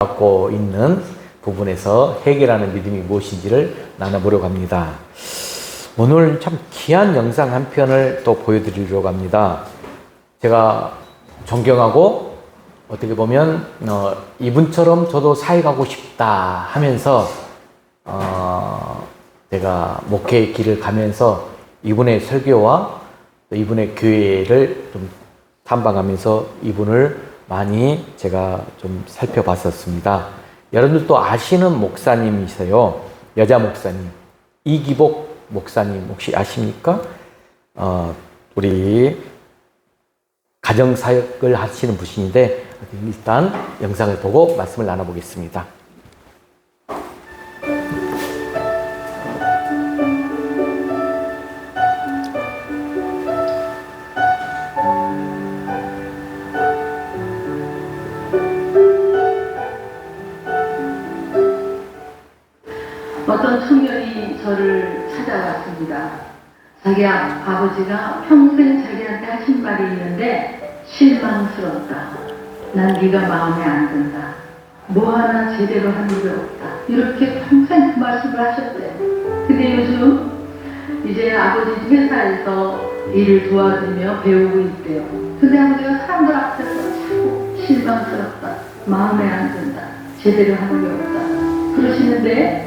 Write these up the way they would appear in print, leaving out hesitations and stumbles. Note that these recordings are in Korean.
갖고 있는 부분에서 해결하는 믿음이 무엇인지를 나눠보려고 합니다. 오늘 참 귀한 영상 한 편을 또 보여드리려고 합니다. 제가 존경하고 어떻게 보면 이분처럼 저도 사역하고 싶다 하면서 제가 목회의 길을 가면서 이분의 설교와 또 이분의 교회를 좀 탐방하면서 이분을 많이 제가 좀 살펴봤었습니다. 여러분들도 아시는 목사님이세요. 여자 목사님. 이기복 목사님 혹시 아십니까? 우리 가정사역을 하시는 분인데 일단 영상을 보고 말씀을 나눠보겠습니다. 어떤 청년이 저를 찾아왔습니다. 자기 아버지가 평생 자기한테 하신 말이 있는데 실망스럽다. 난 네가 마음에 안 든다. 뭐 하나 제대로 한 일이 없다. 이렇게 평생 그 말씀을 하셨대요. 근데 요즘 이제 아버지 회사에서 일을 도와주며 배우고 있대요. 근데 아버지가 사람들 앞에서 자꾸 실망스럽다. 마음에 안 든다. 제대로 한 일이 없다. 그러시는데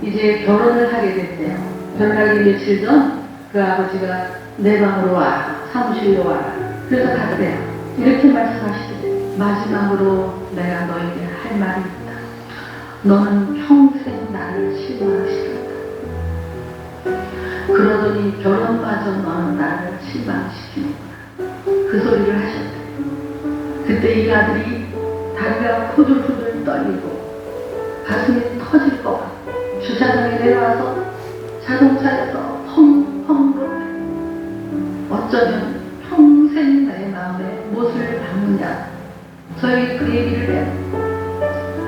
이제 결혼을 하게 됐대요. 결혼하기 며칠 전 그 아버지가 내 방으로 와라. 사무실로 와라. 그래서 갔대요. 이렇게 말씀하시더래요. 마지막으로 내가 너에게 할 말이 있다. 너는 평생 나를 실망시켰다. 그러더니 결혼마저 너는 나를 실망시키는구나. 그 소리를 하셨대요. 그때 이 아들이 다리가 후들후들 떨리고 가슴이 터질 것 같고 주차장에 내려와서 자동차에서 펑펑 울었대요. 어쩌면 평생 내 마음에 못을 박느냐. 저희 그 얘기를 해요.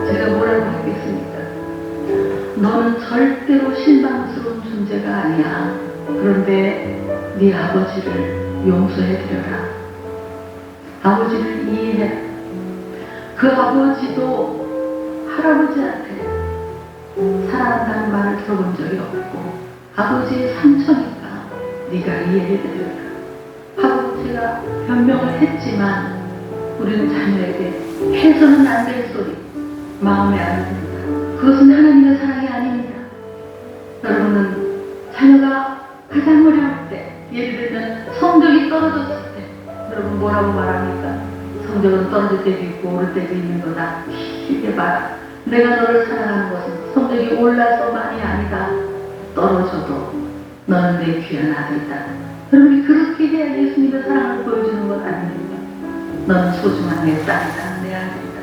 제가 뭐라고 했겠습니까? 너는 절대로 실망스러운 존재가 아니야. 그런데 네 아버지를 용서해드려라. 아버지를 이해해. 그 아버지도 할아버지한테 사랑한다는 말을 들어본 적이 없고 아버지의 상처니까 네가 이해해드려라 하고 제가 변명을 했지만 우리는 자녀에게 해서는 안 될 소리, 마음에 안 든다. 그것은 하나님의 사랑이 아닙니다. 여러분은 자녀가 가장 어려울 때, 예를 들면 성적이 떨어졌을 때 여러분 뭐라고 말합니까? 성적은 떨어질 때도 있고 오를 때도 있는 거다. 이게 봐라. 내가 너를 사랑하는 것은 성적이 올라서만이 아니다. 떨어져도 너는 내 귀한 아들이다. 여러분이 그렇게 해야 예수님의 사랑을 보여주는 것 아닙니까? 너는 소중한 내 딸이다. 내 아들이다.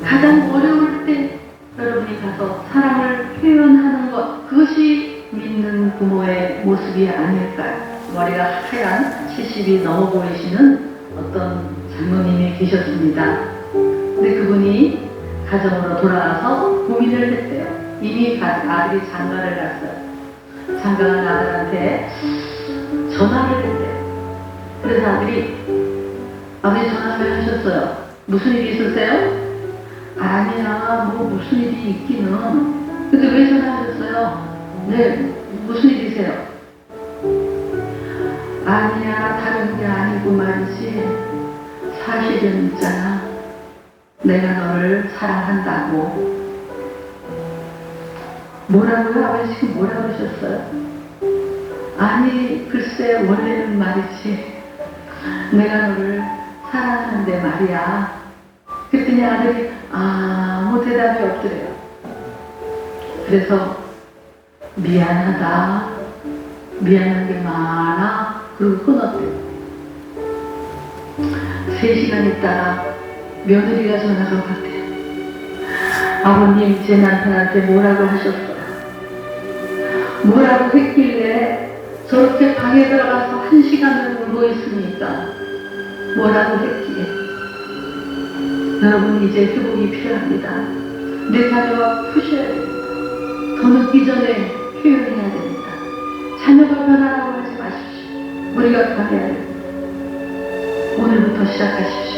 가장 어려울 때 여러분이 가서 사랑을 표현하는 것, 그것이 믿는 부모의 모습이 아닐까요? 머리가 하얀 70이 넘어 보이시는 어떤 장로님이 계셨습니다. 근데 그분이 가정으로 돌아와서 고민을 했대요. 이미 아들이 장가를 갔어요. 장가간 아들한테 전화를 했대요. 그래서 아들이 아버지 전화 왜 하셨어요? 무슨 일이 있으세요? 아니야, 뭐 무슨 일이 있기는. 근데 왜 전화하셨어요? 네, 무슨 일이세요? 아니야, 다른 게 아니고 말이지. 사실은 있잖아. 내가 너를 사랑한다고. 뭐라고요? 아버지 지금 뭐라 그러셨어요? 아니 글쎄 원래는 말이지 내가 너를 사랑하는데 말이야. 그랬더니 아들이 아무 대답이 없더래요. 그래서 미안하다. 미안한 게 많아. 그리고 끊었대요. 3시간 있다가 며느리가 전화가 왔대요. 아버님 제 남편한테 뭐라고 하셨어요? 뭐라고 했길래 저렇게 방에 들어가서 1시간을 울고 있으니까 뭐라고 했기에. 여러분 이제 회복이 필요합니다. 내 자녀가 푸셔야 됩니다. 더 늦기 전에 표현해야 됩니다. 자녀가 변하라고 하지 마십시오. 우리가 변해야 됩니다. 오늘부터 시작하십시오.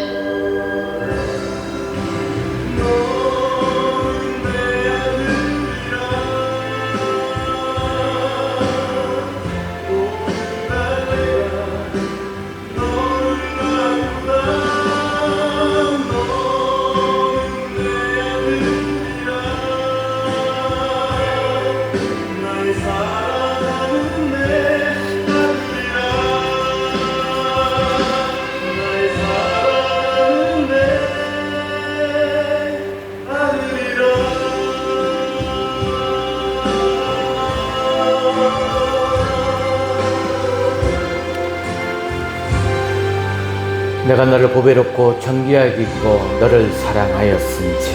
내가 너를 보배롭고 존귀하게 여기고 너를 사랑하였은지.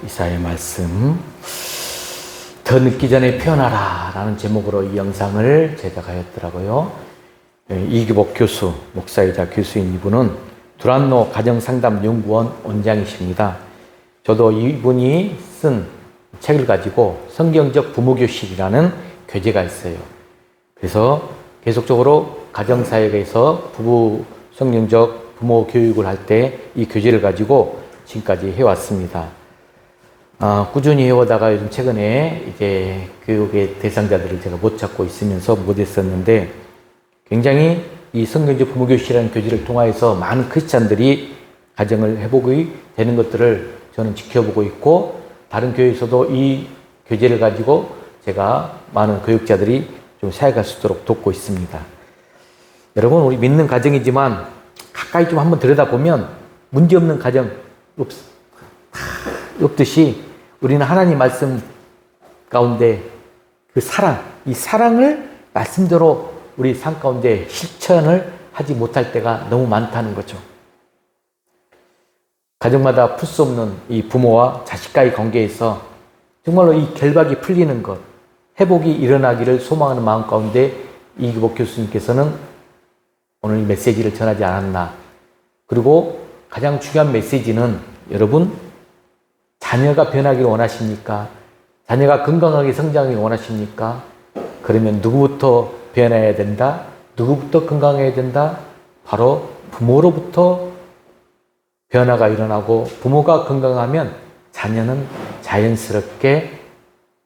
이사야의 말씀. 더 늦기 전에 표현하라 라는 제목으로 이 영상을 제작하였더라고요. 이기복 교수, 목사이자 교수인 이분은 두란노 가정상담연구원 원장이십니다. 저도 이분이 쓴 책을 가지고 성경적 부모교실이라는 교재가 있어요. 그래서 계속적으로 가정사역에서 부부 성경적 부모 교육을 할 때 이 교재를 가지고 지금까지 해왔습니다. 꾸준히 해오다가 요즘 최근에 이제 교육의 대상자들을 제가 못 찾고 있으면서 못했었는데, 굉장히 이 성경적 부모교실이라는 교재를 통하여서 많은 크리스찬들이 가정을 회복이 되는 것들을 저는 지켜보고 있고, 다른 교회에서도 이 교재를 가지고 제가 많은 교육자들이 좀 사역할 수 있도록 돕고 있습니다. 여러분, 우리 믿는 가정이지만 가까이 좀 한번 들여다보면 문제없는 가정 없듯이 우리는 하나님 말씀 가운데 그 사랑, 이 사랑을 말씀대로 우리 삶 가운데 실천을 하지 못할 때가 너무 많다는 거죠. 가정마다 풀 수 없는 이 부모와 자식과의 관계에서 정말로 이 결박이 풀리는 것, 회복이 일어나기를 소망하는 마음 가운데 이기복 교수님께서는 오늘 이 메시지를 전하지 않았나. 그리고 가장 중요한 메시지는, 여러분, 자녀가 변하기를 원하십니까? 자녀가 건강하게 성장하기를 원하십니까? 그러면 누구부터 변해야 된다? 누구부터 건강해야 된다? 바로 부모로부터 변화가 일어나고, 부모가 건강하면 자녀는 자연스럽게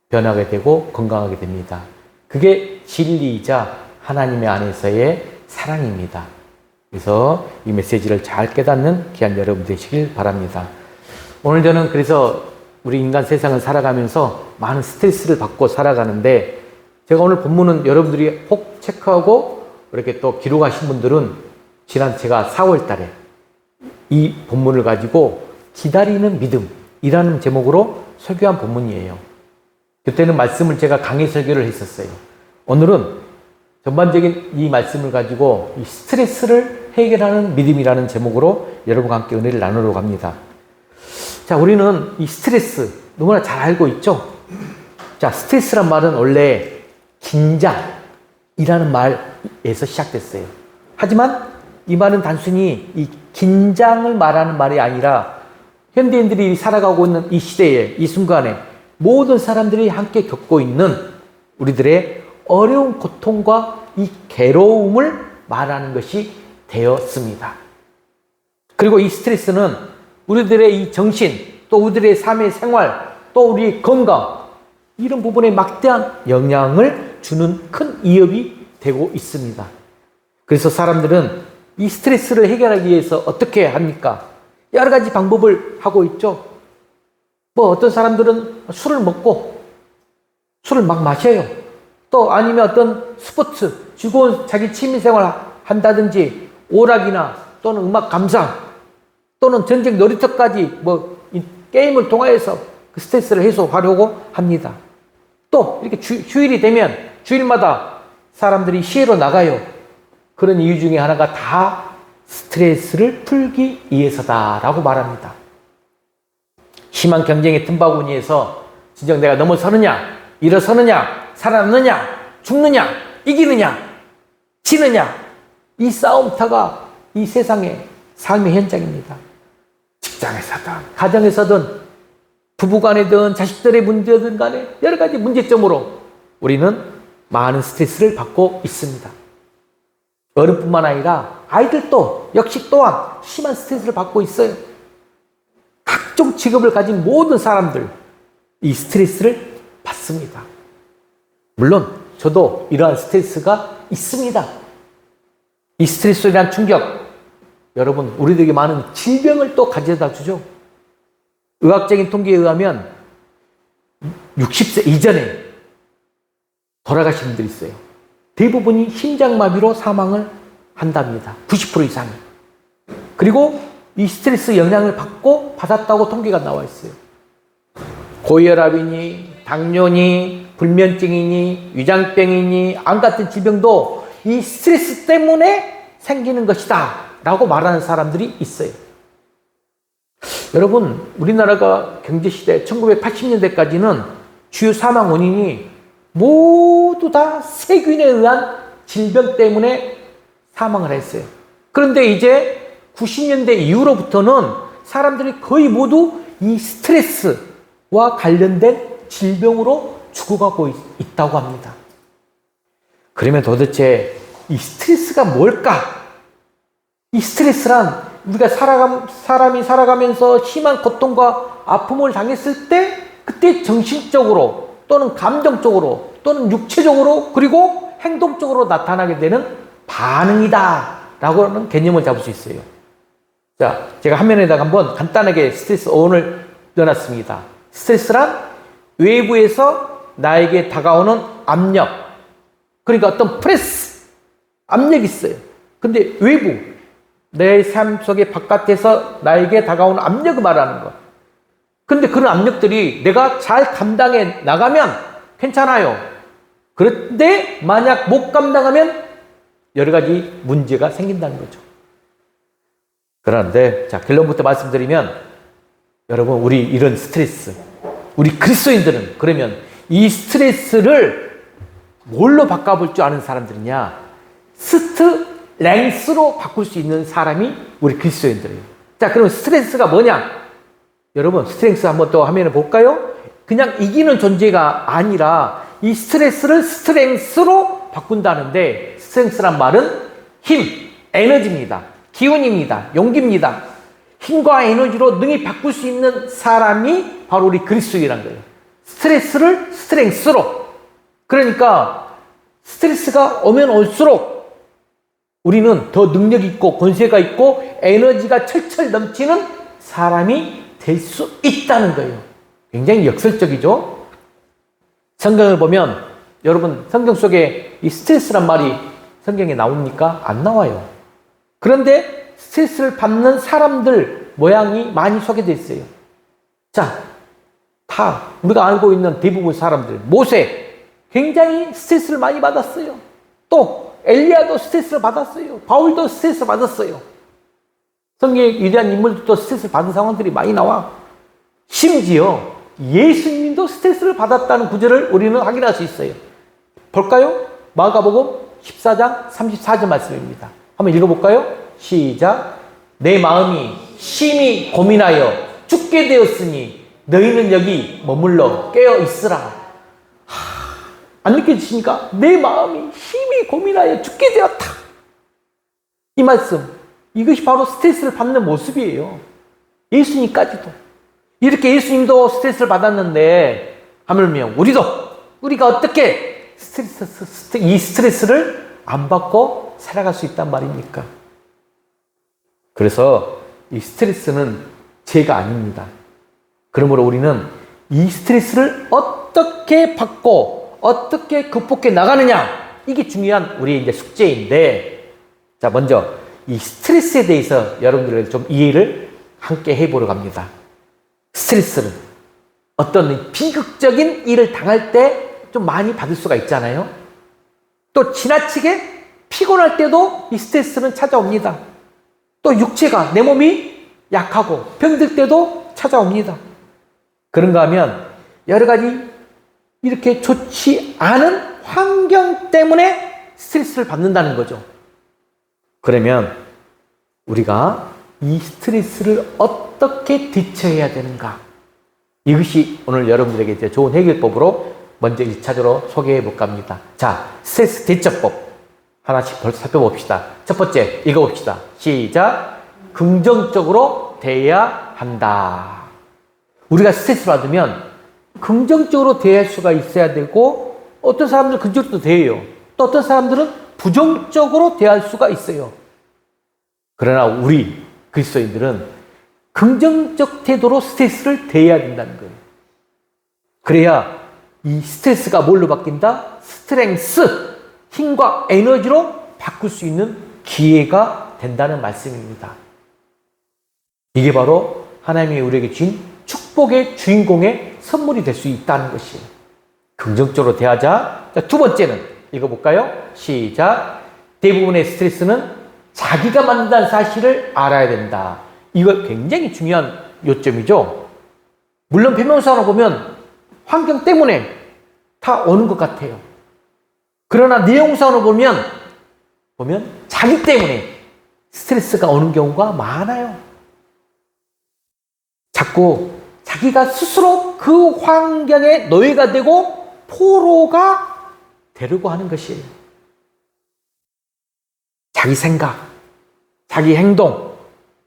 변하게 되고 건강하게 됩니다. 그게 진리이자 하나님의 안에서의 사랑입니다. 그래서 이 메시지를 잘 깨닫는 귀한 여러분 되시길 바랍니다. 오늘 저는 그래서 우리 인간 세상을 살아가면서 많은 스트레스를 받고 살아가는데, 제가 오늘 본문은 여러분들이 혹 체크하고 이렇게 또 기록하신 분들은 지난 제가 4월 달에 이 본문을 가지고 기다리는 믿음이라는 제목으로 설교한 본문이에요. 그때는 말씀을 제가 강의 설교를 했었어요. 오늘은 전반적인 이 말씀을 가지고 이 스트레스를 해결하는 믿음이라는 제목으로 여러분과 함께 은혜를 나누려고 합니다. 자, 우리는 이 스트레스 너무나 잘 알고 있죠? 자, 스트레스란 말은 원래 긴장이라는 말에서 시작됐어요. 하지만 이 말은 단순히 이 긴장을 말하는 말이 아니라 현대인들이 살아가고 있는 이 시대에, 이 순간에 모든 사람들이 함께 겪고 있는 우리들의 어려운 고통과 이 괴로움을 말하는 것이 되었습니다. 그리고 이 스트레스는 우리들의 이 정신, 또 우리들의 삶의 생활, 또 우리의 건강, 이런 부분에 막대한 영향을 주는 큰 위협이 되고 있습니다. 그래서 사람들은 이 스트레스를 해결하기 위해서 어떻게 합니까? 여러 가지 방법을 하고 있죠. 어떤 사람들은 술을 먹고 술을 막 마셔요. 또 아니면 어떤 스포츠, 즐거운 자기 취미생활 한다든지, 오락이나 또는 음악 감상, 또는 전쟁 놀이터까지 이 게임을 통해서 그 스트레스를 해소하려고 합니다. 또 이렇게 휴일이 되면 주일마다 사람들이 시외로 나가요. 그런 이유 중에 하나가 다 스트레스를 풀기 위해서다라고 말합니다. 심한 경쟁의 틈바구니에서 진정 내가 넘어서느냐, 일어서느냐, 살아남느냐, 죽느냐, 이기느냐, 지느냐, 이 싸움터가 이 세상의 삶의 현장입니다. 직장에서든 가정에서든 부부간에든 자식들의 문제든 간에 여러 가지 문제점으로 우리는 많은 스트레스를 받고 있습니다. 어른뿐만 아니라 아이들도 역시 또한 심한 스트레스를 받고 있어요. 각종 직업을 가진 모든 사람들 이 스트레스를 받습니다. 물론 저도 이러한 스트레스가 있습니다. 이 스트레스에 대한 충격, 여러분, 우리들에게 많은 질병을 또 가져다 주죠. 의학적인 통계에 의하면 60세 이전에 돌아가신 분들이 있어요. 대부분이 심장마비로 사망을 한답니다. 90% 이상이. 그리고 이 스트레스 영향을 받았다고 통계가 나와 있어요. 고혈압이니, 당뇨니, 불면증이니, 위장병이니, 암 같은 질병도 이 스트레스 때문에 생기는 것이다 라고 말하는 사람들이 있어요. 여러분, 우리나라가 경제시대 1980년대까지는 주요 사망 원인이 모두 다 세균에 의한 질병 때문에 사망을 했어요. 그런데 이제 90년대 이후로부터는 사람들이 거의 모두 이 스트레스와 관련된 질병으로 죽어가고 있다고 합니다. 그러면 도대체 이 스트레스가 뭘까? 이 스트레스란 우리가 사람이 살아가면서 심한 고통과 아픔을 당했을 때 그때 정신적으로 또는 감정적으로 또는 육체적으로 그리고 행동적으로 나타나게 되는 반응이다 라고 하는 개념을 잡을 수 있어요. 자, 제가 화면에다가 한번 간단하게 스트레스 어원을 넣어놨습니다. 스트레스란 외부에서 나에게 다가오는 압력, 그러니까 어떤 프레스, 압력이 있어요. 근데 외부, 내 삶 속에 바깥에서 나에게 다가오는 압력을 말하는 것. 근데 그런 압력들이 내가 잘 감당해 나가면 괜찮아요. 그런데 만약 못 감당하면 여러 가지 문제가 생긴다는 거죠. 그런데 자, 결론부터 말씀드리면 여러분, 우리 이런 스트레스, 우리 그리스도인들은 그러면 이 스트레스를 뭘로 바꿔볼 줄 아는 사람들이냐? 스트렝스로 바꿀 수 있는 사람이 우리 그리스도인들이에요. 자, 그럼 스트레스가 뭐냐? 여러분, 스트렝스 한번 또 화면을 볼까요? 그냥 이기는 존재가 아니라 이 스트레스를 스트렝스로 바꾼다는데, 스트렝스란 말은 힘, 에너지입니다. 기운입니다. 용기입니다. 힘과 에너지로 능히 바꿀 수 있는 사람이 바로 우리 그리스도인이란 거예요. 스트레스를 스트렝스로. 그러니까 스트레스가 오면 올수록 우리는 더 능력 있고 권세가 있고 에너지가 철철 넘치는 사람이 될 수 있다는 거예요. 굉장히 역설적이죠. 성경을 보면 여러분, 성경 속에 이 스트레스란 말이 성경에 나옵니까? 안 나와요. 그런데 스트레스를 받는 사람들 모양이 많이 소개되어 있어요. 자, 다 우리가 알고 있는 대부분 사람들, 모세 굉장히 스트레스를 많이 받았어요. 또 엘리야도 스트레스를 받았어요. 바울도 스트레스를 받았어요. 성경의 위대한 인물들도 스트레스를 받은 상황들이 많이 나와. 심지어 예수님도 스트레스를 받았다는 구절을 우리는 확인할 수 있어요. 볼까요? 마가복음 14장 34절 말씀입니다. 한번 읽어볼까요? 시작. 내 마음이 심히 고민하여 죽게 되었으니 너희는 여기 머물러 깨어 있으라. 안 느껴지십니까? 내 마음이 심히 고민하여 죽게 되었다. 이 말씀, 이것이 바로 스트레스를 받는 모습이에요. 예수님까지도. 이렇게 예수님도 스트레스를 받았는데 하물며 우리가 어떻게 이 스트레스를 안 받고 살아갈 수 있단 말입니까? 그래서 이 스트레스는 죄가 아닙니다. 그러므로 우리는 이 스트레스를 어떻게 받고 어떻게 극복해 나가느냐, 이게 중요한 우리의 이제 숙제인데, 자, 먼저 이 스트레스에 대해서 여러분들과 좀 이해를 함께 해보려고 합니다. 스트레스는 어떤 비극적인 일을 당할 때 좀 많이 받을 수가 있잖아요. 또 지나치게 피곤할 때도 이 스트레스는 찾아옵니다. 또 육체가, 내 몸이 약하고 병들 때도 찾아옵니다. 그런가 하면 여러 가지 이렇게 좋지 않은 환경 때문에 스트레스를 받는다는 거죠. 그러면 우리가 이 스트레스를 어떻게 대처해야 되는가? 이것이 오늘 여러분들에게 이제 좋은 해결법으로 먼저 1차적으로 소개해 볼까 합니다. 자, 스트레스 대처법 하나씩 살펴봅시다. 첫 번째, 읽어봅시다. 시작. 긍정적으로 대해야 한다. 우리가 스트레스 받으면 긍정적으로 대할 수가 있어야 되고, 어떤 사람들은 긍정적으로 대해요. 또 어떤 사람들은 부정적으로 대할 수가 있어요. 그러나 우리 그리스도인들은 긍정적 태도로 스트레스를 대해야 된다는 거예요. 그래야 이 스트레스가 뭘로 바뀐다? 스트렝스, 힘과 에너지로 바꿀 수 있는 기회가 된다는 말씀입니다. 이게 바로 하나님이 우리에게 주신 축복의 주인공의 선물이 될 수 있다는 것이에요. 긍정적으로 대하자. 자, 두 번째는 읽어볼까요? 시작. 대부분의 스트레스는 자기가 만든다는 사실을 알아야 된다. 이거 굉장히 중요한 요점이죠. 물론 표면상으로 보면 환경 때문에 다 오는 것 같아요. 그러나 내용상으로 보면 자기 때문에 스트레스가 오는 경우가 많아요. 자꾸 자기가 스스로 그 환경에 노예가 되고 포로가 되려고 하는 것이에요. 자기 생각, 자기 행동,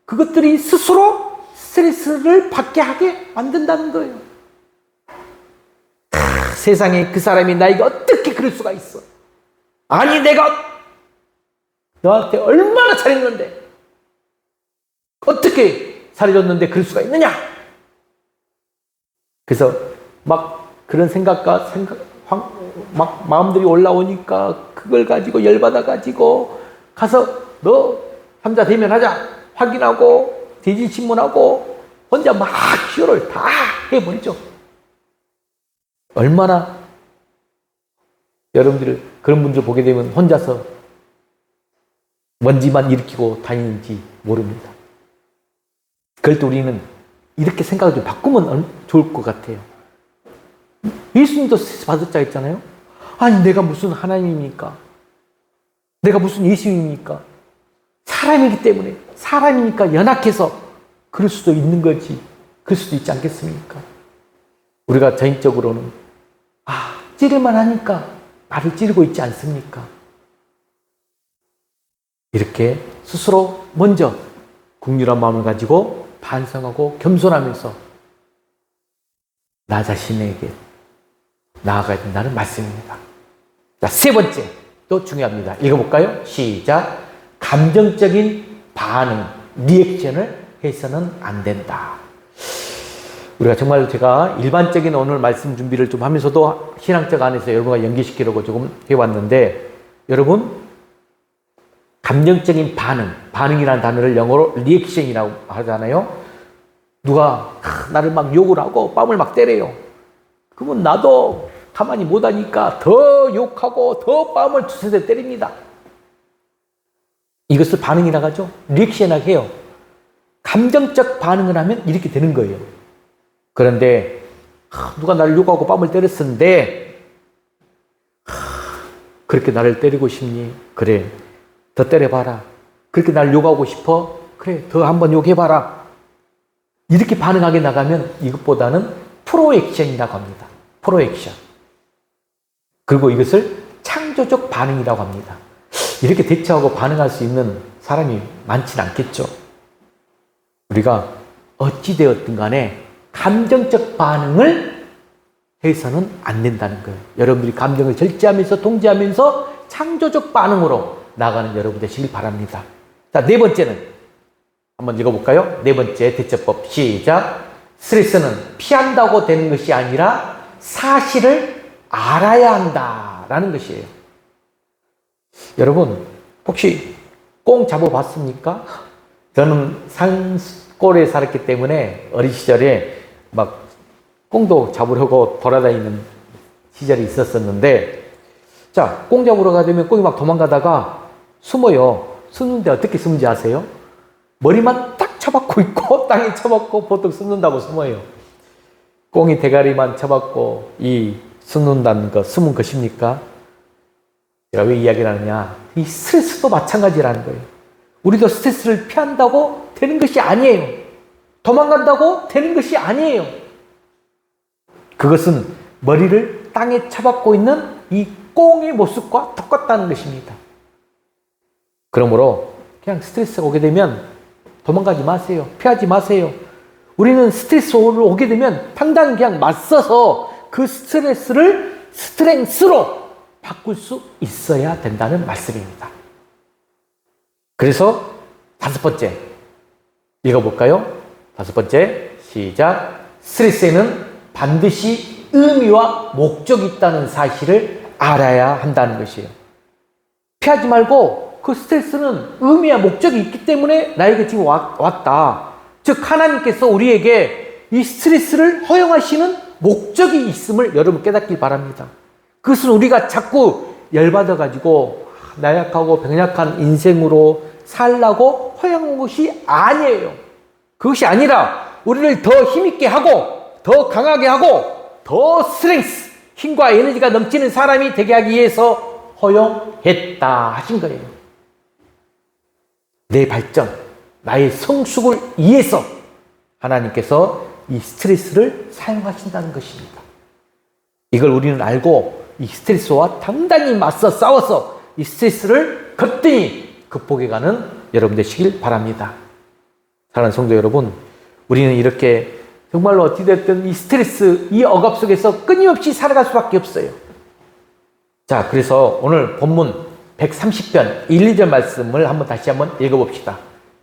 그것들이 스스로 스트레스를 받게 하게 만든다는 거예요. 세상에 그 사람이 나에게 어떻게 그럴 수가 있어? 아니 내가 너한테 얼마나 잘했는데 어떻게 잘해줬는데 그럴 수가 있느냐? 그래서 막 그런 막 마음들이 올라오니까 그걸 가지고 열받아 가지고 가서 너 삼자 대면하자 확인하고 대질신문하고 혼자 막 쇼를 다 해버리죠. 얼마나 여러분들 그런 분들 보게 되면 혼자서 먼지만 일으키고 다니는지 모릅니다. 그럴 때 우리는 이렇게 생각을 좀 바꾸면 좋을 것 같아요. 예수님도 스트레스 받았자 했잖아요. 아니 내가 무슨 하나님입니까? 내가 무슨 예수님입니까? 사람이기 때문에 사람이니까 연약해서 그럴 수도 있는 거지. 그럴 수도 있지 않겠습니까? 우리가 전적으로는 찌를만 하니까 나를 찌르고 있지 않습니까? 이렇게 스스로 먼저 긍휼한 마음을 가지고 반성하고 겸손하면서 나 자신에게 나아가야 된다는 말씀입니다. 자, 세 번째 또 중요합니다. 읽어볼까요? 시작. 감정적인 반응, 리액션을 해서는 안 된다. 우리가 정말 제가 일반적인 오늘 말씀 준비를 좀 하면서도 신앙적 안에서 여러분과 연기시키려고 조금 해왔는데, 여러분 감정적인 반응이라는 단어를 영어로 리액션이라고 하잖아요. 누가 나를 막 욕을 하고 뺨을 막 때려요. 그러면 나도 가만히 못하니까 더 욕하고 더 뺨을 두세 대 때립니다. 이것을 반응이라고 하죠. 리액션이라고 해요. 감정적 반응을 하면 이렇게 되는 거예요. 그런데 누가 나를 욕하고 뺨을 때렸었는데 그렇게 나를 때리고 싶니? 그래, 더 때려봐라. 그렇게 나를 욕하고 싶어? 그래, 더 한번 욕해봐라. 이렇게 반응하게 나가면 이것보다는 프로액션이라고 합니다. 프로액션. 그리고 이것을 창조적 반응이라고 합니다. 이렇게 대처하고 반응할 수 있는 사람이 많지는 않겠죠. 우리가 어찌되었든 간에 감정적 반응을 해서는 안 된다는 거예요. 여러분들이 감정을 절제하면서 통제하면서 창조적 반응으로 나가는 여러분 되시길 바랍니다. 자, 네 번째는 한번 읽어볼까요? 네 번째 대처법 시작. 스트레스는 피한다고 되는 것이 아니라 사실을 알아야 한다라는 것이에요. 여러분 혹시 꽁 잡아봤습니까? 저는 산골에 살았기 때문에 어린 시절에 막 꽁도 잡으려고 돌아다니는 시절이 있었었는데, 자, 꽁 잡으러 가려면 꽁이 막 도망가다가 숨어요. 숨는데 어떻게 숨는지 아세요? 머리만 딱 쳐박고 있고 땅에 쳐박고 보통 숨는다고 숨어요. 꽁이 대가리만 쳐박고 이 숨는다는 거, 숨은 것입니까? 제가 왜 이야기를 하느냐, 이 스트레스도 마찬가지라는 거예요. 우리도 스트레스를 피한다고 되는 것이 아니에요. 도망간다고 되는 것이 아니에요. 그것은 머리를 땅에 쳐박고 있는 이 꽁의 모습과 똑같다는 것입니다. 그러므로 그냥 스트레스가 오게 되면 도망가지 마세요. 피하지 마세요. 우리는 스트레스가 오게 되면 당장 그냥 맞서서 그 스트레스를 스트렝스로 바꿀 수 있어야 된다는 말씀입니다. 그래서 다섯 번째 읽어볼까요? 다섯 번째 시작. 스트레스에는 반드시 의미와 목적이 있다는 사실을 알아야 한다는 것이에요. 피하지 말고 그 스트레스는 의미와 목적이 있기 때문에 나에게 지금 왔다. 즉 하나님께서 우리에게 이 스트레스를 허용하시는 목적이 있음을 여러분 깨닫길 바랍니다. 그것은 우리가 자꾸 열받아가지고 나약하고 병약한 인생으로 살라고 허용한 것이 아니에요. 그것이 아니라 우리를 더 힘있게 하고 더 강하게 하고 더 스트렝스, 힘과 에너지가 넘치는 사람이 되게 하기 위해서 허용했다 하신 거예요. 내 발전, 나의 성숙을 위해서 하나님께서 이 스트레스를 사용하신다는 것입니다. 이걸 우리는 알고 이 스트레스와 당당히 맞서 싸워서 이 스트레스를 거뜬히 극복해가는 여러분 되시길 바랍니다. 사랑하는 성도 여러분, 우리는 이렇게 정말로 어찌됐든 이 스트레스, 이 억압 속에서 끊임없이 살아갈 수밖에 없어요. 자, 그래서 오늘 본문 130편 1, 2절 말씀을 다시 한번 읽어봅시다.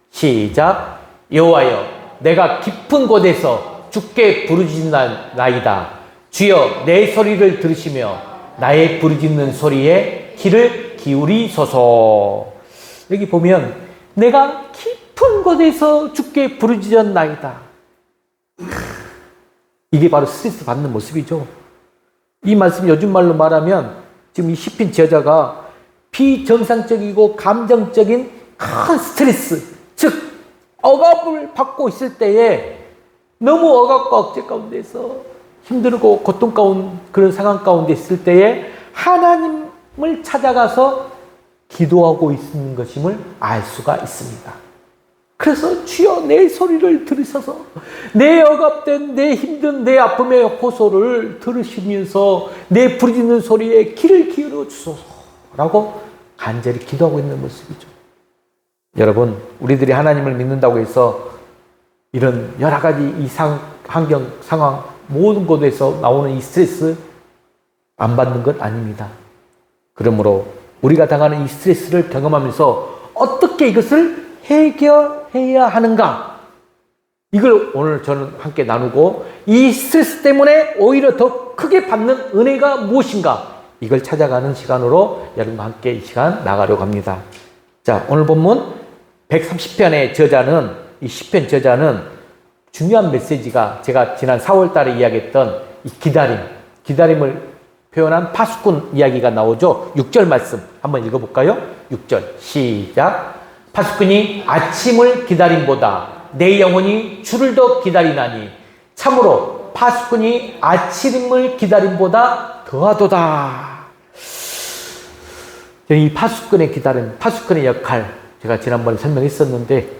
시작. 여호와여, 내가 깊은 곳에서 주께 부르짖나이다. 주여, 내 소리를 들으시며 나의 부르짖는 소리에 귀를 기울이소서. 여기 보면 내가 깊은 곳에서 주께 부르짖었나이다. 이게 바로 스트레스 받는 모습이죠. 이 말씀 요즘 말로 말하면 지금 이 시편 저자가 비정상적이고 감정적인 큰 스트레스, 즉 억압을 받고 있을 때에 너무 억압과 억제 가운데서 힘들고 고통 가운 그런 상황 가운데 있을 때에 하나님을 찾아가서 기도하고 있는 것임을 알 수가 있습니다. 그래서 주여 내 소리를 들으셔서 내 억압된 내 힘든 내 아픔의 호소를 들으시면서 내 부르짖는 소리에 귀를 기울여 주소서라고 간절히 기도하고 있는 모습이죠. 여러분, 우리들이 하나님을 믿는다고 해서 이런 여러 가지 환경, 상황 모든 곳에서 나오는 이 스트레스 안 받는 것 아닙니다. 그러므로 우리가 당하는 이 스트레스를 경험하면서 어떻게 이것을 해결해야 하는가? 이걸 오늘 저는 함께 나누고 이 스트레스 때문에 오히려 더 크게 받는 은혜가 무엇인가? 이걸 찾아가는 시간으로 여러분과 함께 이 시간 나가려고 합니다. 자, 오늘 본문 130편의 저자는, 이 시편 저자는 중요한 메시지가 제가 지난 4월 달에 이야기했던 이 기다림을 표현한 파수꾼 이야기가 나오죠. 6절 말씀 한번 읽어볼까요? 6절 시작. 파수꾼이 아침을 기다림보다 내 영혼이 주를 더 기다리나니 참으로 파수꾼이 아침을 기다림보다 더하도다. 이 파수꾼의 기다림, 파수꾼의 역할 제가 지난번에 설명했었는데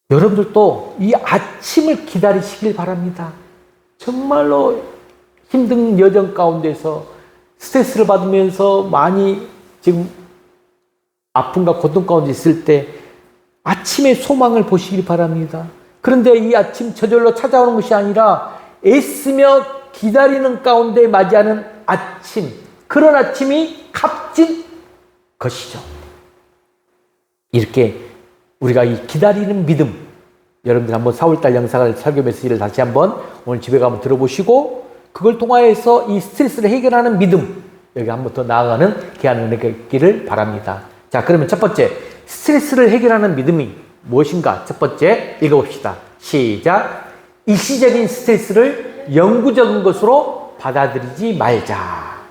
여러분들도 이 아침을 기다리시길 바랍니다. 정말로 힘든 여정 가운데서 스트레스를 받으면서 많이 지금 아픔과 고통 가운데 있을 때 아침의 소망을 보시길 바랍니다. 그런데 이 아침 저절로 찾아오는 것이 아니라 애쓰며 기다리는 가운데 맞이하는 아침, 그런 아침이 값진 것이죠. 이렇게 우리가 이 기다리는 믿음, 여러분들 한번 4월달 영상을 설교 메시지를 다시 한번 오늘 집에 가면 들어보시고 그걸 통하여서 이 스트레스를 해결하는 믿음, 여기 한번 더 나아가는 귀한 은혜가 있기를 바랍니다. 자, 그러면 첫 번째, 스트레스를 해결하는 믿음이 무엇인가? 첫 번째, 읽어봅시다. 시작. 일시적인 스트레스를 영구적인 것으로 받아들이지 말자.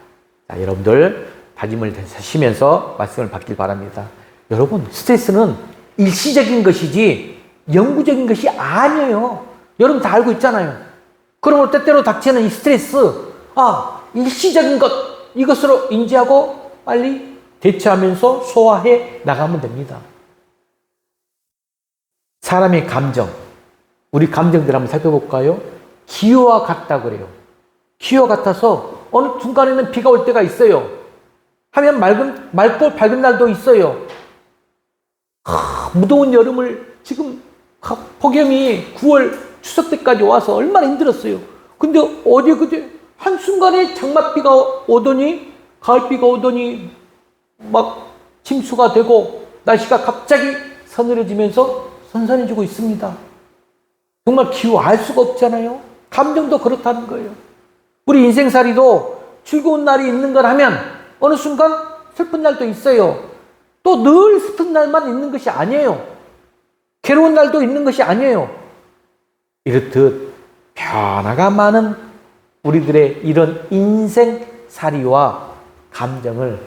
자, 여러분들 다짐을 하시면서 말씀을 받길 바랍니다. 여러분, 스트레스는 일시적인 것이지 영구적인 것이 아니에요. 여러분 다 알고 있잖아요. 그러므로 때때로 닥치는 이 스트레스, 일시적인 것, 이것으로 인지하고 빨리 대처하면서 소화해 나가면 됩니다. 사람의 감정, 우리 감정들 한번 살펴볼까요? 기후와 같다 그래요. 기후와 같아서 어느 순간에는 비가 올 때가 있어요. 하면 맑고 밝은 날도 있어요. 무더운 여름을 지금 폭염이 9월 추석 때까지 와서 얼마나 힘들었어요. 근데 어제 한순간에 장맛비가 오더니 가을비가 오더니 막 침수가 되고 날씨가 갑자기 서늘해지면서 선선해지고 있습니다. 정말 기후 알 수가 없잖아요. 감정도 그렇다는 거예요. 우리 인생살이도 즐거운 날이 있는 걸 하면 어느 순간 슬픈 날도 있어요. 또 늘 슬픈 날만 있는 것이 아니에요. 괴로운 날도 있는 것이 아니에요. 이렇듯 변화가 많은 우리들의 이런 인생살이와 감정을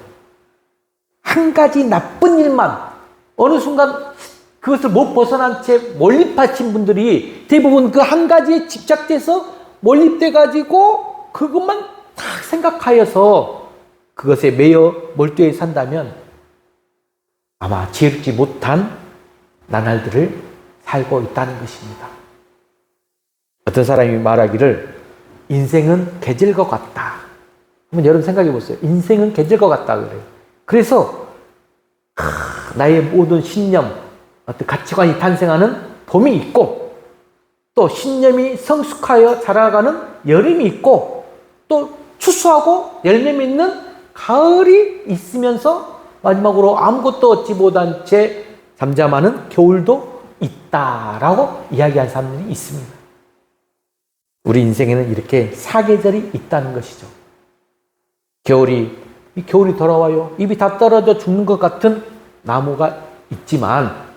한 가지 나쁜 일만 어느 순간 그것을 못 벗어난 채 몰입하신 분들이 대부분 그 한 가지에 집착돼서 몰입돼 가지고 그것만 딱 생각하여서 그것에 매여 몰두해 산다면 아마 지혜롭지 못한 나날들을 살고 있다는 것입니다. 어떤 사람이 말하기를 인생은 계절과 같다. 한번 여러분 생각해 보세요. 인생은 계절과 같다 그래요. 그래서 나의 모든 신념, 어떤 가치관이 탄생하는 봄이 있고 또 신념이 성숙하여 자라가는 여름이 있고 또 추수하고 열매 맺는 가을이 있으면서 마지막으로 아무것도 얻지 못한 채 잠잠하는 겨울도 있다라고 이야기한 사람들이 있습니다. 우리 인생에는 이렇게 사계절이 있다는 것이죠. 겨울이 돌아와요. 잎이 다 떨어져 죽는 것 같은 나무가 있지만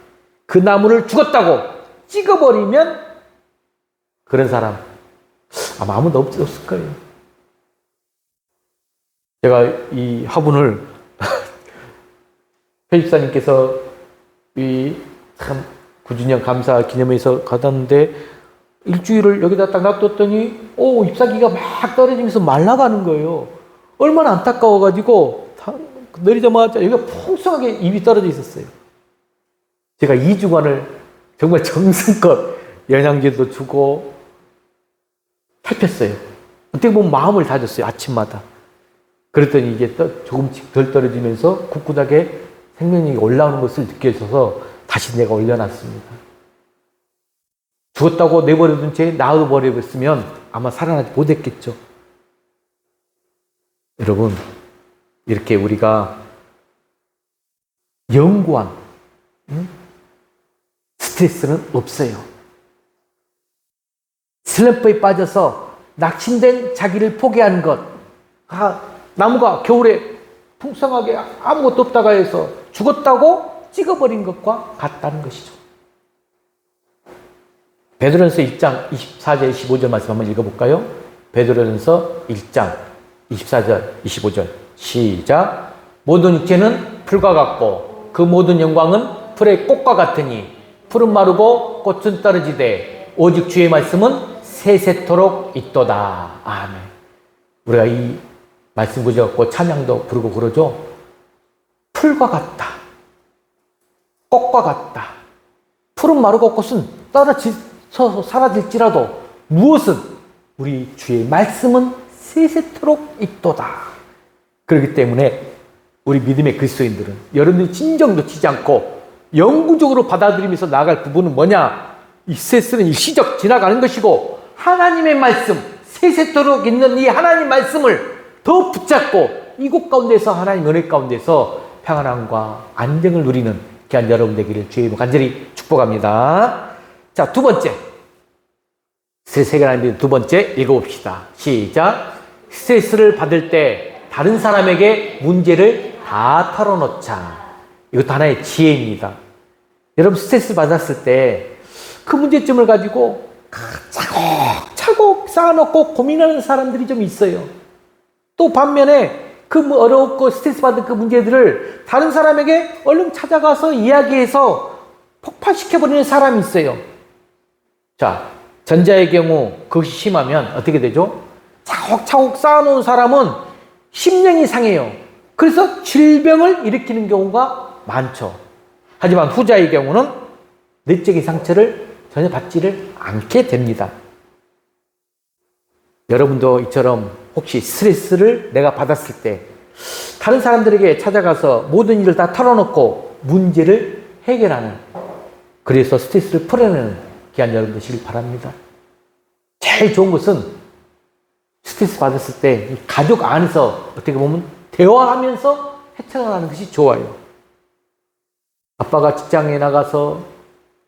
그 나무를 죽었다고 찍어버리면 그런 사람 아마 아무도 없을 거예요. 제가 이 화분을 편집사님께서 참 9주년 감사 기념회에서 가졌는데 일주일을 여기다 딱 놔뒀더니 잎사귀가 막 떨어지면서 말라가는 거예요. 얼마나 안타까워가지고 내리자마자 여기가 풍성하게 잎이 떨어져 있었어요. 제가 2주간을 정말 정성껏 영양제도 주고 살폈어요. 어떻게 보면 마음을 다졌어요. 아침마다. 그랬더니 이게 조금씩 덜 떨어지면서 굳굳하게 생명력이 올라오는 것을 느껴져서 다시 내가 올려놨습니다. 죽었다고 내버려둔 채 놔둬버렸으면 아마 살아나지 못했겠죠. 여러분, 이렇게 우리가 영구한 스트레스는 없어요. 슬럼프에 빠져서 낙심된 자기를 포기하는 것. 나무가 겨울에 풍성하게 아무것도 없다가 해서 죽었다고 찍어버린 것과 같다는 것이죠. 베드로전서 1장 24절 25절 말씀 한번 읽어볼까요? 베드로전서 1장 24절 25절 시작. 모든 육체는 풀과 같고 그 모든 영광은 풀의 꽃과 같으니 풀은 마르고 꽃은 떨어지되 오직 주의 말씀은 세세토록 있도다. 아멘. 우리가 이 말씀 구절갖고 찬양도 부르고 그러죠. 풀과 같다. 꽃과 같다. 풀은 마르고 꽃은 떨어져서 사라질지라도 무엇은 우리 주의 말씀은 세세토록 있도다. 그렇기 때문에 우리 믿음의 그리스도인들은 여러분들이 진정 놓치지 않고 영구적으로 받아들이면서 나아갈 부분은 뭐냐? 이 스트레스는 일시적 지나가는 것이고 하나님의 말씀, 세세토록 있는 이 하나님 말씀을 더 붙잡고 이곳 가운데서 하나님 은혜 가운데서 평안함과 안정을 누리는 귀한 여러분 되기를 주의 이름으로 간절히 축복합니다. 자, 두 번째. 스트레스 해결하는 두 번째 읽어봅시다. 시작. 스트레스를 받을 때 다른 사람에게 문제를 다 털어놓자. 이것도 하나의 지혜입니다. 여러분 스트레스 받았을 때 그 문제점을 가지고 차곡차곡 쌓아놓고 고민하는 사람들이 좀 있어요. 또 반면에 그 어렵고 스트레스 받은 그 문제들을 다른 사람에게 얼른 찾아가서 이야기해서 폭발시켜버리는 사람이 있어요. 자, 전자의 경우 그것이 심하면 어떻게 되죠? 차곡차곡 쌓아놓은 사람은 심령이 상해요. 그래서 질병을 일으키는 경우가 많죠. 하지만 후자의 경우는 내적인 상처를 전혀 받지를 않게 됩니다. 여러분도 이처럼 혹시 스트레스를 내가 받았을 때 다른 사람들에게 찾아가서 모든 일을 다 털어놓고 문제를 해결하는, 그래서 스트레스를 풀어내는 귀한 여러분 되시길 바랍니다. 제일 좋은 것은 스트레스 받았을 때 가족 안에서 어떻게 보면 대화하면서 헤쳐나가는 것이 좋아요. 아빠가 직장에 나가서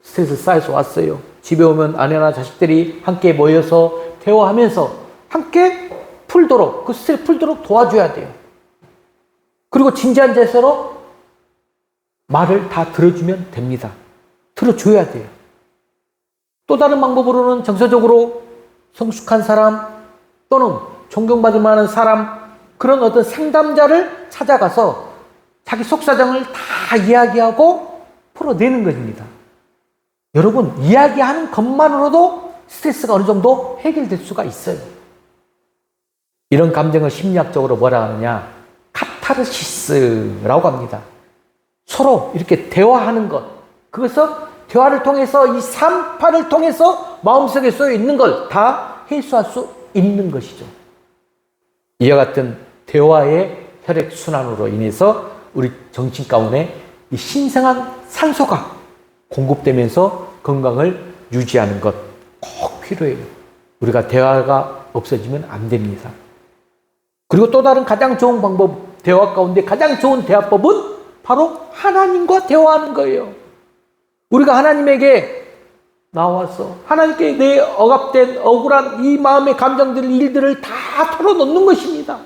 스트레스 쌓여서 왔어요. 집에 오면 아내나 자식들이 함께 모여서 대화하면서 함께 풀도록, 그 스트레스 풀도록 도와줘야 돼요. 그리고 진지한 자세로 말을 다 들어주면 됩니다. 들어줘야 돼요. 또 다른 방법으로는 정서적으로 성숙한 사람 또는 존경받을 만한 사람, 그런 어떤 상담자를 찾아가서 자기 속사정을 다 이야기하고 풀어내는 것입니다. 여러분, 이야기하는 것만으로도 스트레스가 어느 정도 해결될 수가 있어요. 이런 감정을 심리학적으로 뭐라 하느냐? 카타르시스라고 합니다. 서로 이렇게 대화하는 것. 그것을 대화를 통해서 이 삼파를 통해서 마음속에 쏘여 있는 걸 다 해소할 수 있는 것이죠. 이와 같은 대화의 혈액순환으로 인해서 우리 정신 가운데 이 신성한 산소가 공급되면서 건강을 유지하는 것 꼭 필요해요. 우리가 대화가 없어지면 안 됩니다. 그리고 또 다른 가장 좋은 방법, 대화 가운데 가장 좋은 대화법은 바로 하나님과 대화하는 거예요. 우리가 하나님에게 나와서 하나님께 내 억압된 억울한 이 마음의 감정들, 일들을 다 털어놓는 것입니다.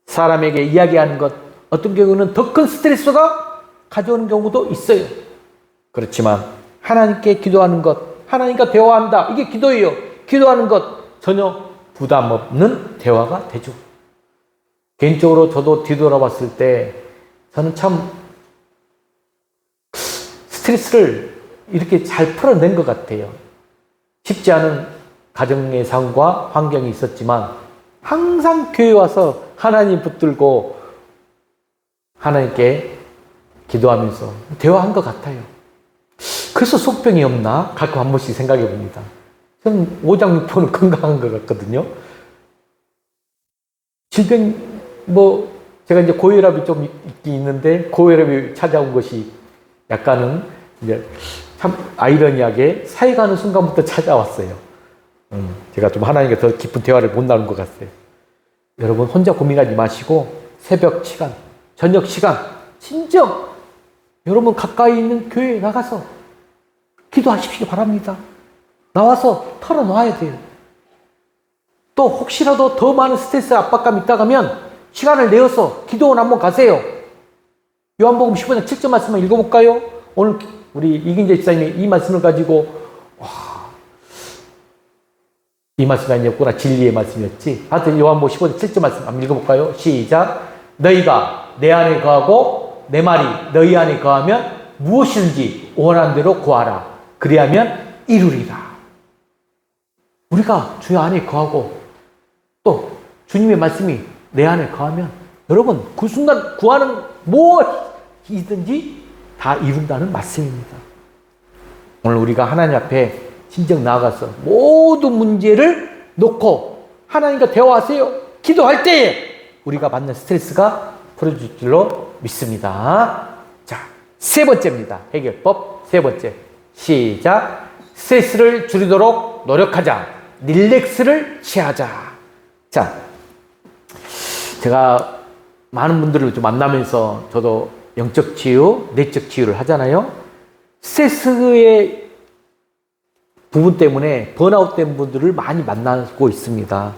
사람에게 이야기하는 것, 어떤 경우는 더 큰 스트레스가 가져오는 경우도 있어요. 그렇지만 하나님께 기도하는 것, 하나님과 대화한다, 이게 기도예요. 기도하는 것 전혀 부담 없는 대화가 되죠. 개인적으로 저도 뒤돌아봤을 때 저는 참 스트레스를 이렇게 잘 풀어낸 것 같아요. 쉽지 않은 가정의 상황과 환경이 있었지만 항상 교회 와서 하나님 붙들고 하나님께 기도하면서 대화한 것 같아요. 그래서 속병이 없나? 가끔 한 번씩 생각해 봅니다. 저는 오장육부는 건강한 것 같거든요. 질병, 제가 이제 고혈압이 좀 있긴 있는데, 고혈압이 찾아온 것이 약간은 이제 참 아이러니하게 사회가는 순간부터 찾아왔어요. 제가 좀 하나님과 더 깊은 대화를 못 나눈 것 같아요. 여러분, 혼자 고민하지 마시고, 새벽 시간, 저녁 시간, 진정, 여러분 가까이 있는 교회에 나가서 기도하십시오 바랍니다. 나와서 털어놔야 돼요. 또 혹시라도 더 많은 스트레스 압박감이 있다 하면 시간을 내어서 기도원 한번 가세요. 요한복음 15장 7절 말씀 한번 읽어볼까요? 오늘 우리 이긴재 집사님이 이 말씀을 가지고 이 말씀이 아니었구나, 진리의 말씀이었지. 하여튼 요한복음 15장 7절 말씀 한번 읽어볼까요? 시작. 너희가 내 안에 거하고 내 말이 너희 안에 거하면 무엇이든지 원하는 대로 구하라. 그리하면 이루리라. 우리가 주 안에 거하고 또 주님의 말씀이 내 안에 거하면 여러분 그 순간 구하는 무엇이든지 다 이룬다는 말씀입니다. 오늘 우리가 하나님 앞에 진정 나아가서 모든 문제를 놓고 하나님과 대화하세요. 기도할 때에 우리가 받는 스트레스가 풀어질 줄로 믿습니다. 자, 세 번째입니다. 해결법 세 번째. 시작. 스트레스를 줄이도록 노력하자. 릴렉스를 취하자. 자, 제가 많은 분들을 좀 만나면서 저도 영적 치유, 내적 치유를 하잖아요. 스트레스의 부분 때문에 번아웃 된 분들을 많이 만나고 있습니다.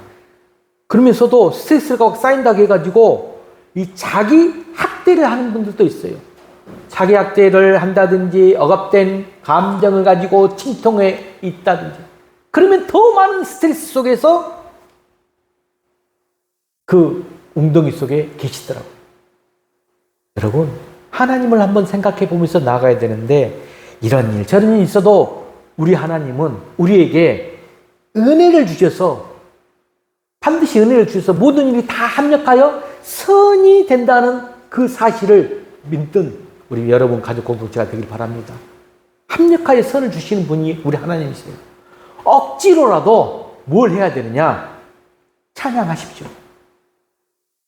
그러면서도 스트레스가 쌓인다고 해가지고 이 자기 학대를 하는 분들도 있어요. 자기 학대를 한다든지 억압된 감정을 가지고 침통해 있다든지 그러면 더 많은 스트레스 속에서 그 웅덩이 속에 계시더라고요. 여러분, 하나님을 한번 생각해 보면서 나가야 되는데 이런 일 저런 일이 있어도 우리 하나님은 우리에게 은혜를 주셔서 반드시 은혜를 주셔서 모든 일이 다 합력하여 선이 된다는 그 사실을 믿는 우리 여러분 가족 공동체가 되길 바랍니다. 합력하여 선을 주시는 분이 우리 하나님이세요. 억지로라도 뭘 해야 되느냐? 찬양하십시오.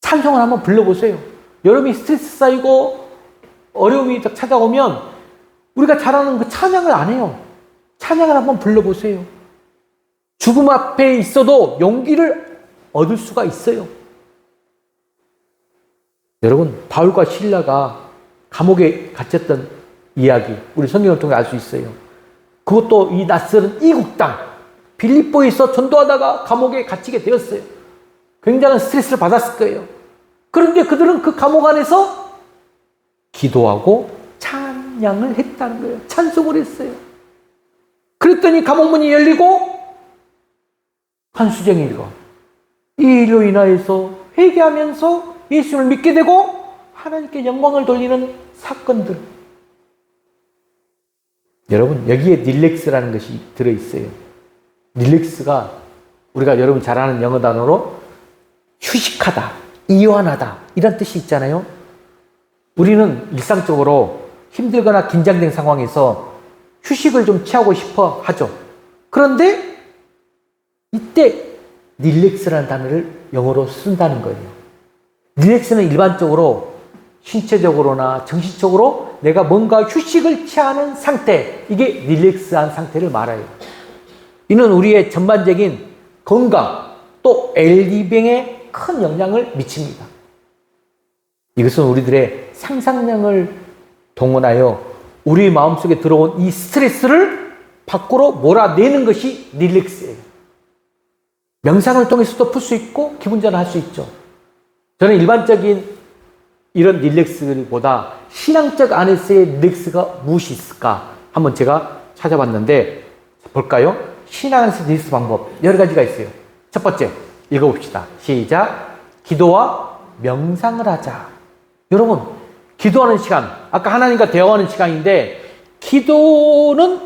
찬송을 한번 불러보세요. 여러분이 스트레스 쌓이고 어려움이 찾아오면 우리가 잘하는 그 찬양을 안 해요. 찬양을 한번 불러보세요. 죽음 앞에 있어도 용기를 얻을 수가 있어요. 여러분, 바울과 실라가 감옥에 갇혔던 이야기 우리 성경을 통해 알 수 있어요. 그것도 이 낯설은 이국 땅 빌립보에서 전도하다가 감옥에 갇히게 되었어요. 굉장한 스트레스를 받았을 거예요. 그런데 그들은 그 감옥 안에서 기도하고 찬양을 했다는 거예요. 찬송을 했어요. 그랬더니 감옥문이 열리고 한수정이가 이 일로 인하여서 회개하면서 예수를 믿게 되고 하나님께 영광을 돌리는 사건들. 여러분, 여기에 릴렉스라는 것이 들어있어요. 릴렉스가 우리가 여러분 잘 아는 영어 단어로 휴식하다, 이완하다 이런 뜻이 있잖아요. 우리는 일상적으로 힘들거나 긴장된 상황에서 휴식을 좀 취하고 싶어 하죠. 그런데 이때 릴렉스라는 단어를 영어로 쓴다는 거예요. 릴렉스는 일반적으로 신체적으로나 정신적으로 내가 뭔가 휴식을 취하는 상태, 이게 릴렉스한 상태를 말해요. 이는 우리의 전반적인 건강 또 웰비잉에 큰 영향을 미칩니다. 이것은 우리들의 상상력을 동원하여 우리 마음속에 들어온 이 스트레스를 밖으로 몰아내는 것이 릴렉스예요. 명상을 통해서도 풀 수 있고 기분 전환할 수 있죠. 저는 일반적인 이런 릴렉스보다 신앙적 안에서의 릴렉스가 무엇이 있을까 한번 제가 찾아봤는데 볼까요? 신앙 안에서 릴렉스 방법 여러 가지가 있어요. 첫 번째 읽어봅시다. 시작. 기도와 명상을 하자. 여러분, 기도하는 시간, 아까 하나님과 대화하는 시간인데 기도는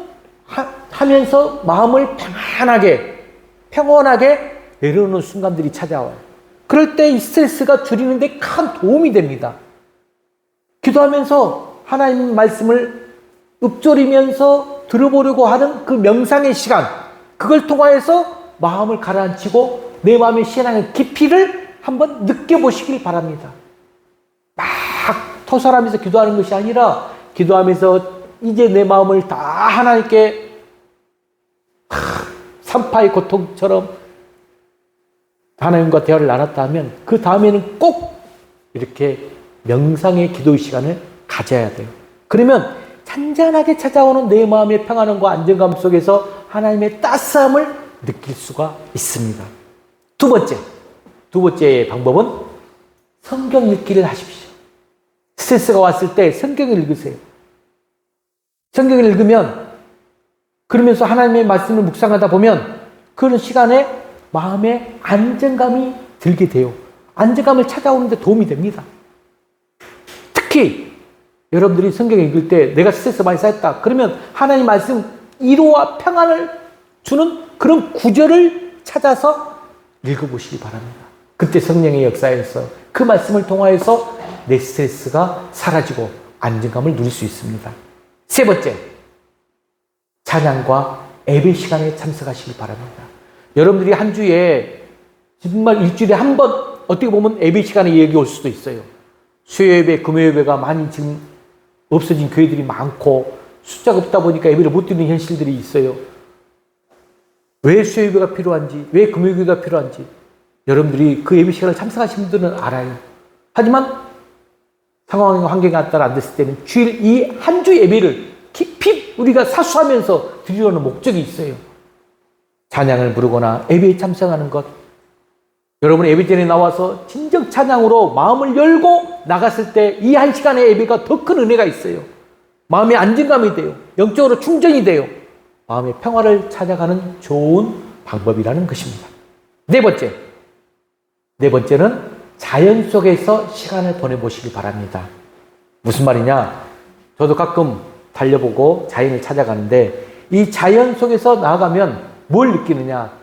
하면서 마음을 평온하게 내려오는 순간들이 찾아와요. 그럴 때 이 스트레스가 줄이는데 큰 도움이 됩니다. 기도하면서 하나님 말씀을 읊조리면서 들어보려고 하는 그 명상의 시간, 그걸 통하여서 마음을 가라앉히고 내 마음의 신앙의 깊이를 한번 느껴보시길 바랍니다. 막 토설하면서 기도하는 것이 아니라 기도하면서 이제 내 마음을 다 하나님께 산파의 고통처럼 하나님과 대화를 나눴다 하면 그 다음에는 꼭 이렇게 명상의 기도의 시간을 가져야 돼요. 그러면 잔잔하게 찾아오는 내 마음의 평안함과 안정감 속에서 하나님의 따스함을 느낄 수가 있습니다. 두 번째 방법은 성경 읽기를 하십시오. 스트레스가 왔을 때 성경을 읽으세요. 성경을 읽으면 그러면서 하나님의 말씀을 묵상하다 보면 그런 시간에 마음에 안정감이 들게 돼요. 안정감을 찾아오는 데 도움이 됩니다. 특히 여러분들이 성경 읽을 때 내가 스트레스 많이 쌓였다. 그러면 하나님 말씀 위로와 평안을 주는 그런 구절을 찾아서 읽어보시기 바랍니다. 그때 성령의 역사에서 그 말씀을 통하여서 내 스트레스가 사라지고 안정감을 누릴 수 있습니다. 세 번째, 찬양과 예배 시간에 참석하시기 바랍니다. 여러분들이 한 주에 정말 일주일에 한 번 어떻게 보면 예배 시간에 얘기 올 수도 있어요. 수요 예배, 금요 예배가 많이 지금 없어진 교회들이 많고 숫자가 없다 보니까 예배를 못 드리는 현실들이 있어요. 왜 수요 예배가 필요한지, 왜 금요 예배가 필요한지 여러분들이 그 예배 시간을 참석하신 분들은 알아요. 하지만 상황과 환경에 따라 안 됐을 때는 주일 이 한 주 예배를 깊이 우리가 사수하면서 드리려는 목적이 있어요. 찬양을 부르거나 예배에 참석하는 것. 여러분 예배전에 나와서 진정 찬양으로 마음을 열고 나갔을 때 이 한 시간의 예배가 더 큰 은혜가 있어요. 마음의 안정감이 돼요. 영적으로 충전이 돼요. 마음의 평화를 찾아가는 좋은 방법이라는 것입니다. 네 번째는 자연 속에서 시간을 보내보시기 바랍니다. 무슨 말이냐? 저도 가끔 달려보고 자연을 찾아가는데 이 자연 속에서 나아가면 뭘 느끼느냐?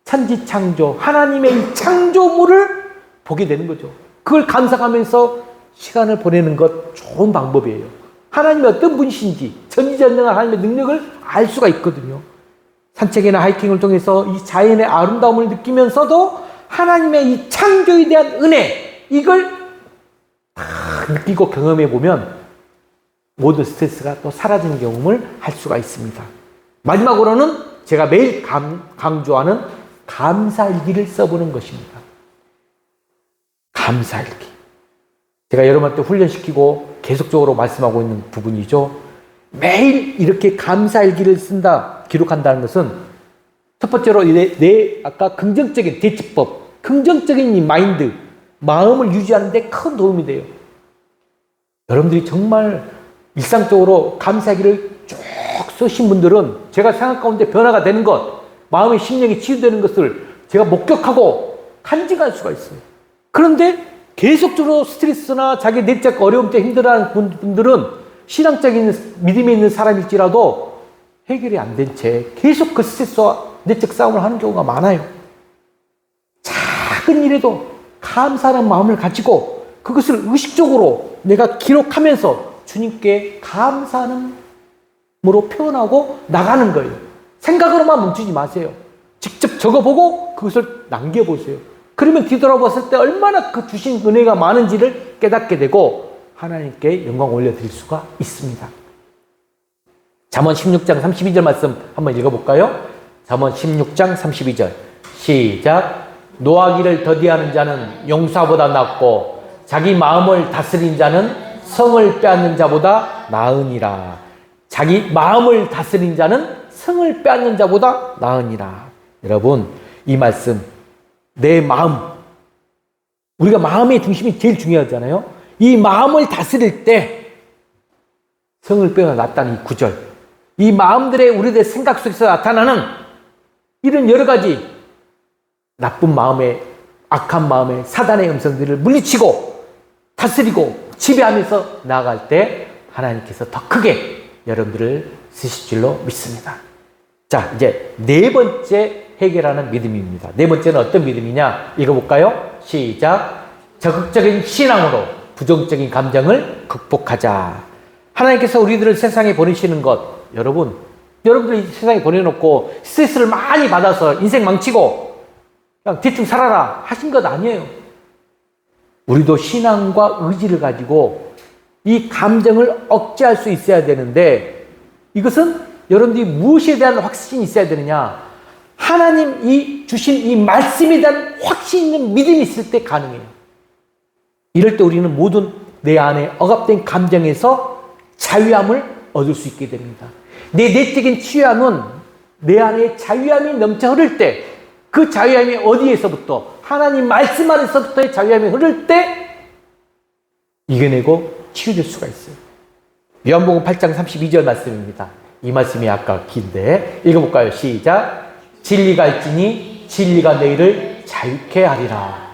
천지창조, 하나님의 이 창조물을 보게 되는 거죠. 그걸 감상하면서 시간을 보내는 것 좋은 방법이에요. 하나님이 어떤 분이신지 전지전능한 하나님의 능력을 알 수가 있거든요. 산책이나 하이킹을 통해서 이 자연의 아름다움을 느끼면서도 하나님의 이 창조에 대한 은혜, 이걸 느끼고 경험해 보면 모든 스트레스가 또 사라지는 경험을 할 수가 있습니다. 마지막으로는 제가 매일 강조하는 감사일기를 써보는 것입니다. 감사일기. 제가 여러분한테 훈련시키고 계속적으로 말씀하고 있는 부분이죠. 매일 이렇게 감사일기를 쓴다, 기록한다는 것은 첫 번째로 내 아까 긍정적인 대처법, 긍정적인 이 마인드, 마음을 유지하는 데 큰 도움이 돼요. 여러분들이 정말 일상적으로 감사일기를 쭉 쓰신 분들은 제가 생각 가운데 변화가 되는 것, 마음의 심령이 치유되는 것을 제가 목격하고 간직할 수가 있어요. 그런데 계속적으로 스트레스나 자기 내적 어려움 때 힘들어하는 분들은 신앙적인 믿음이 있는 사람일지라도 해결이 안 된 채 계속 그 스트레스와 내적 싸움을 하는 경우가 많아요. 작은 일에도 감사하는 마음을 가지고 그것을 의식적으로 내가 기록하면서 주님께 감사하는 으로 표현하고 나가는 거예요. 생각으로만 멈추지 마세요. 직접 적어보고 그것을 남겨보세요. 그러면 뒤돌아봤을 때 얼마나 그 주신 은혜가 많은지를 깨닫게 되고 하나님께 영광 올려드릴 수가 있습니다. 잠언 16장 32절 말씀 한번 읽어볼까요? 잠언 16장 32절 시작. 노하기를 더디하는 자는 용사보다 낫고 자기 마음을 다스린 자는 성을 빼앗는 자보다 나으니라. 자기 마음을 다스린 자는 성을 빼앗는 자보다 나으니라. 여러분, 이 말씀, 내 마음, 우리가 마음의 중심이 제일 중요하잖아요. 이 마음을 다스릴 때 성을 빼앗아 낫다는 이 구절, 이 마음들의 우리들의 생각 속에서 나타나는 이런 여러 가지 나쁜 마음의, 악한 마음의 사단의 음성들을 물리치고 다스리고 지배하면서 나아갈 때 하나님께서 더 크게 여러분들을 쓰실 줄로 믿습니다. 자, 이제 네 번째 해결하는 믿음입니다. 네 번째는 어떤 믿음이냐? 읽어볼까요? 시작. 적극적인 신앙으로 부정적인 감정을 극복하자. 하나님께서 우리들을 세상에 보내시는 것, 여러분들이 세상에 보내놓고 스트레스를 많이 받아서 인생 망치고 그냥 대충 살아라 하신 것 아니에요. 우리도 신앙과 의지를 가지고 이 감정을 억제할 수 있어야 되는데 이것은 여러분들이 무엇에 대한 확신이 있어야 되느냐? 하나님 주신 이 말씀에 대한 확신 있는 믿음이 있을 때 가능해요. 이럴 때 우리는 모든 내 안에 억압된 감정에서 자유함을 얻을 수 있게 됩니다. 내 내적인 치유함은 내 안에 자유함이 넘쳐 흐를 때 그 자유함이 어디에서부터? 하나님 말씀 안에서부터의 자유함이 흐를 때 이겨내고 치유될 수가 있어요. 요한복음 8장 32절 말씀입니다. 이 말씀이 아까 긴데 읽어볼까요? 시작. 진리가 있지니 진리가 너희를 자유케 하리라.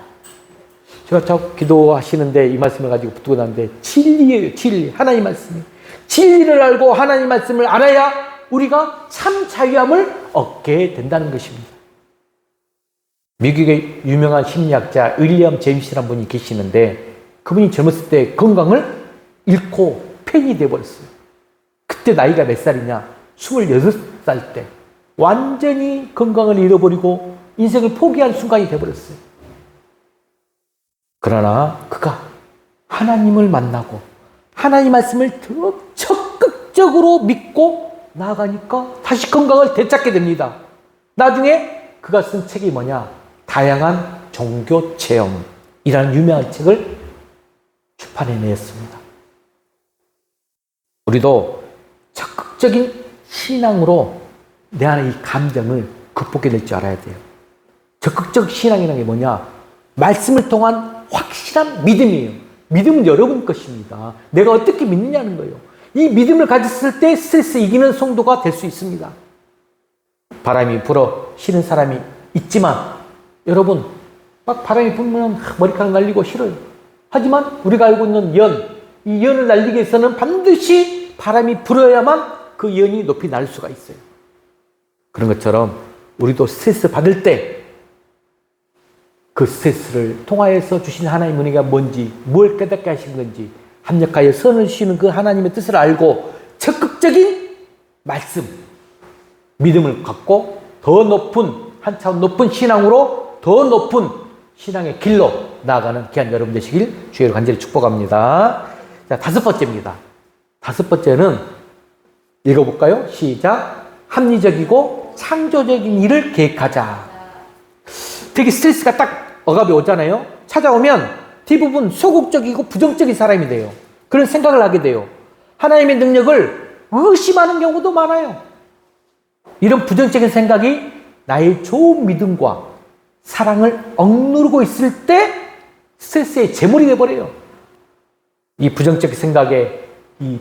제가 자꾸 기도하시는데 이 말씀을 가지고 붙들고 나는데 진리예요. 진리. 하나님 말씀이. 진리를 알고 하나님 말씀을 알아야 우리가 참 자유함을 얻게 된다는 것입니다. 미국의 유명한 심리학자 윌리엄 제임스라는 분이 계시는데 그분이 젊었을 때 건강을 잃고 폐인이 돼버렸어요. 그때 나이가 몇 살이냐? 26살 때 완전히 건강을 잃어버리고 인생을 포기한 순간이 돼버렸어요. 그러나 그가 하나님을 만나고 하나님 말씀을 더 적극적으로 믿고 나아가니까 다시 건강을 되찾게 됩니다. 나중에 그가 쓴 책이 뭐냐? 다양한 종교 체험이라는 유명한 책을 출판해냈습니다. 우리도 적극적인 신앙으로 내 안에 이 감정을 극복해낼 줄 알아야 돼요. 적극적 신앙이라는 게 뭐냐? 말씀을 통한 확실한 믿음이에요. 믿음은 여러분 것입니다. 내가 어떻게 믿느냐는 거예요. 이 믿음을 가졌을 때 스트레스 이기는 성도가 될 수 있습니다. 바람이 불어 싫은 사람이 있지만 여러분 막 바람이 불면 머리카락 날리고 싫어요. 하지만 우리가 알고 있는 이 연을 날리기 위해서는 반드시 바람이 불어야만 그 연이 높이 날 수가 있어요. 그런 것처럼 우리도 스트레스 받을 때 그 스트레스를 통하여서 주신 하나님 은혜가 뭔지, 뭘 깨닫게 하신 건지 합력하여 선을 주시는 그 하나님의 뜻을 알고 적극적인 말씀, 믿음을 갖고 더 높은, 한 차원 높은 신앙으로 더 높은 신앙의 길로 나아가는 귀한 여러분 되시길 주의로 간절히 축복합니다. 자, 다섯 번째입니다. 다섯 번째는 읽어볼까요? 시작. 합리적이고 창조적인 일을 계획하자. 되게 스트레스가 딱 억압이 오잖아요. 찾아오면 대부분 소극적이고 부정적인 사람이 돼요. 그런 생각을 하게 돼요. 하나님의 능력을 의심하는 경우도 많아요. 이런 부정적인 생각이 나의 좋은 믿음과 사랑을 억누르고 있을 때 스트레스의 제물이 되어버려요. 이 부정적 생각의 이